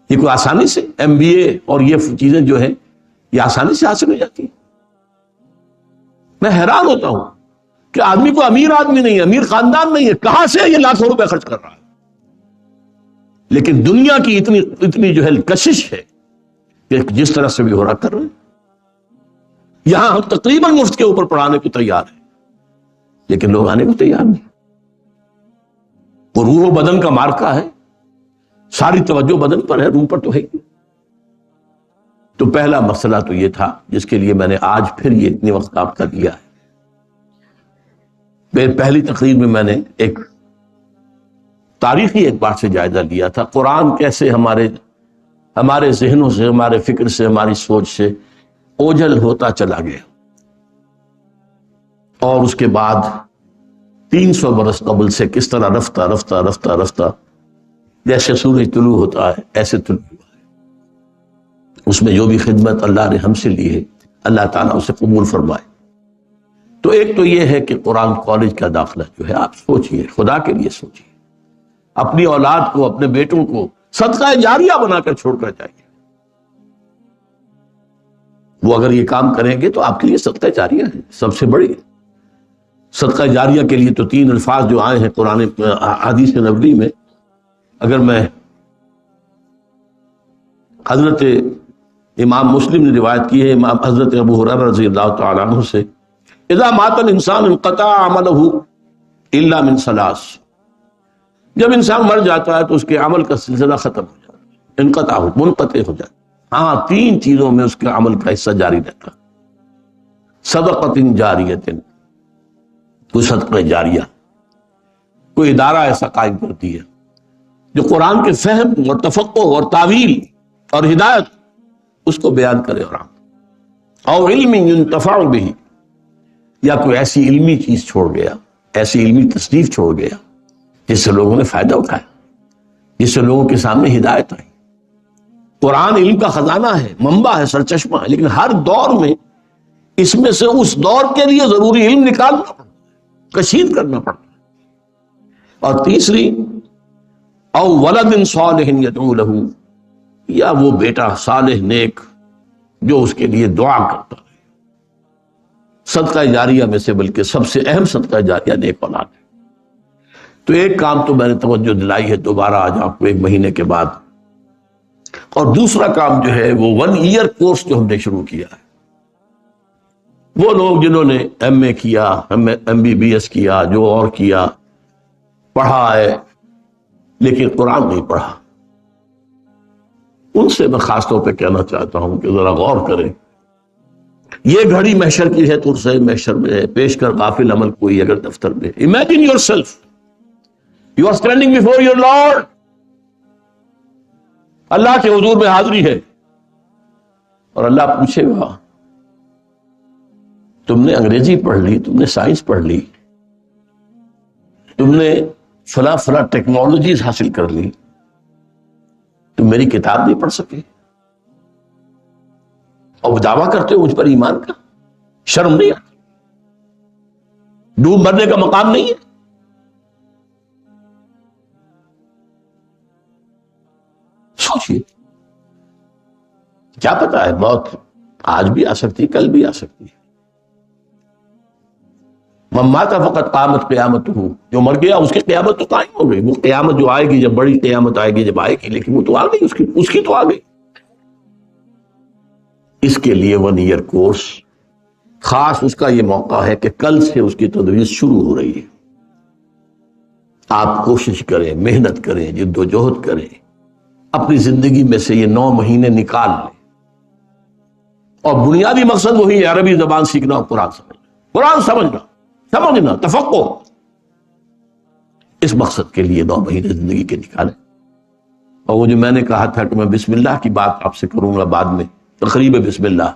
یہ کوئی آسانی سے ایم بی اے اور یہ چیزیں جو ہے یہ آسانی سے حاصل ہو جاتی ہیں؟ میں حیران ہوتا ہوں کہ آدمی کو امیر آدمی نہیں ہے، امیر خاندان نہیں ہے، کہاں سے یہ لاکھوں روپے خرچ کر رہا ہے؟ لیکن دنیا کی اتنی جو ہے کشش ہے کہ جس طرح سے بھی ہو رہا کر رہے ہیں۔ یہاں ہم تقریباً مفت کے اوپر پڑھانے کو تیار ہیں، لیکن لوگ آنے کو تیار نہیں۔ وہ روح و بدن کا مارکا ہے، ساری توجہ بدن پر ہے، روح پر تو ہے ہی۔ تو پہلا مسئلہ تو یہ تھا جس کے لیے میں نے آج پھر یہ اتنے وقت آپ کا دیا ہے۔ پہلی تقریر میں نے ایک تاریخی اعتبار سے جائزہ لیا تھا، قرآن کیسے ہمارے ذہنوں سے، ہمارے فکر سے، ہماری سوچ سے اوجھل ہوتا چلا گیا، اور اس کے بعد 300 برس قبل سے کس طرح رفتہ رفتہ رفتہ رفتہ جیسے سورج طلوع ہوتا ہے ایسے طلوع ہوا ہے۔ اس میں جو بھی خدمت اللہ نے ہم سے لی ہے، اللہ تعالیٰ اسے قبول فرمائے۔ تو ایک تو یہ ہے کہ قرآن کالج کا داخلہ جو ہے، آپ سوچئے، خدا کے لیے سوچئے، اپنی اولاد کو، اپنے بیٹوں کو صدقہ جاریہ بنا کر چھوڑ کر جائیے۔ وہ اگر یہ کام کریں گے تو آپ کے لیے صدقہ جاریہ ہے، سب سے بڑی صدقہ جاریہ کے لیے تو 3 الفاظ جو آئے ہیں قرآن حدیث نبوی میں، اگر میں حضرت امام مسلم نے روایت کی ہے، امام حضرت ابو ہریرہ رضی اللہ تعالیٰ عنہ سے، اذا مات الانسان انقطع عملہ الا من ثلاث، جب انسان مر جاتا ہے تو اس کے عمل کا سلسلہ ختم ہو جاتا ہے، انقطع منقطع ہو جاتا ہے۔ ہاں 3 چیزوں میں اس کے عمل کا حصہ جاری رہتا، صدقۃ جاریۃ، کوئی صدقہ جاریہ، کوئی ادارہ ایسا قائم کر دیا جو قرآن کے فہم اور تفقہ اور تعویل اور ہدایت اس کو بیان کرے، اور علم ينتفع به، یا کوئی ایسی علمی چیز چھوڑ گیا، ایسی علمی تصنیف چھوڑ گیا جس سے لوگوں نے فائدہ اٹھایا، جس سے لوگوں کے سامنے ہدایت آئی۔ قرآن علم کا خزانہ ہے، منبع ہے، سرچشمہ ہے، لیکن ہر دور میں اس میں سے اس دور کے لیے ضروری علم نکالنا پڑتا ہے، کشید کرنا پڑتا ہے۔ اور تیسری، او ولد صالح یدعو لہ، یا وہ بیٹا صالح نیک جو اس کے لیے دعا کرتا ہے۔ صدقہ جاریہ میں سے بلکہ سب سے اہم صدقہ جاریہ نیک اولاد ہے۔ تو ایک کام تو میں نے توجہ دلائی ہے دوبارہ آج آپ کو 1 مہینے کے بعد، اور دوسرا کام جو ہے وہ 1 ایئر کورس جو ہم نے شروع کیا ہے۔ وہ لوگ جنہوں نے ایم اے کیا، ایم بی بی ایس کیا، جو اور کیا، پڑھا ہے لیکن قرآن نہیں پڑھا، ان سے میں خاص طور پہ کہنا چاہتا ہوں کہ ذرا غور کریں۔ یہ گھڑی محشر کی ہے، ترسے محشر میں ہے، پیش کر غافل عمل کوئی اگر دفتر میں۔ Imagine yourself, you are standing before your lord, Allah کے حضور میں حاضری ہے، اور اللہ پوچھے گا تم نے انگریزی پڑھ لی، تم نے سائنس پڑھ لی، تم نے فلاں فلاں ٹیکنالوجیز حاصل کر لی، تو میری کتاب نہیں پڑھ سکے اور دعویٰ کرتے ہو مجھ پر ایمان کا؟ شرم نہیں آتی؟ ڈوب مرنے کا مقام نہیں ہے؟ سوچئے، کیا پتا ہے موت آج بھی آ سکتی، کل بھی آ سکتی ہے۔ من مات فقط قامت قیامت ہو، جو مر گیا اس کی قیامت تو قائم ہو گئی۔ وہ قیامت جو آئے گی، جب بڑی قیامت آئے گی، جب آئے گی، لیکن وہ تو آ گئی، اس کی تو آ گئی۔ اس کے لیے 1 ایئر کورس خاص اس کا یہ موقع ہے کہ کل سے اس کی تدریس شروع ہو رہی ہے۔ آپ کوشش کریں، محنت کریں، جد و جہد کریں، اپنی زندگی میں سے یہ 9 مہینے نکال لیں، اور بنیادی مقصد وہی ہے، عربی زبان سیکھنا اور قرآن سمجھنا، تفقہ۔ اس مقصد کے لیے 9 مہینے زندگی کے نکالیں۔ اور وہ جو میں نے کہا تھا کہ میں بسم اللہ کی بات آپ سے کروں گا بعد میں، تقریب بسم اللہ،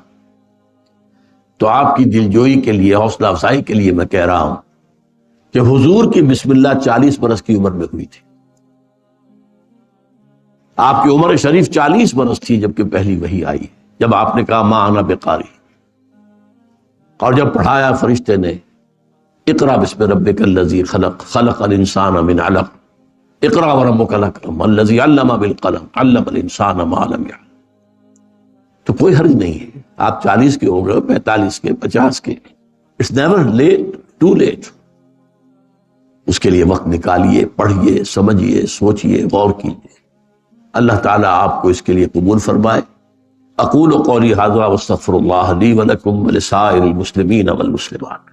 تو آپ کی دلجوئی کے لیے، حوصلہ افزائی کے لیے میں کہہ رہا ہوں کہ حضور کی بسم اللہ 40 برس کی عمر میں ہوئی تھی۔ آپ کی عمر شریف 40 برس تھی جبکہ پہلی وحی آئی، جب آپ نے کہا ما انا بقاری، اور جب پڑھایا فرشتے نے اقرا بسم ربک الذی خلق، خلق الانسان من علق، اقرا وربک الاکرم الذی علم بالقلم، علم الانسان ما لم یعلم۔ تو کوئی حرج نہیں ہے، آپ 40 کے ہو گئے، 45 کے، 50 کے، it's never late, too late. اس کے لیے وقت نکالیے، پڑھیے، سمجھیے، سوچیے، غور کیجیے۔ اللہ تعالیٰ آپ کو اس کے لیے قبول فرمائے۔ اقول قولی ھذا واستغفر اللہ لی ولکم ولسائر المسلمین والمسلمات۔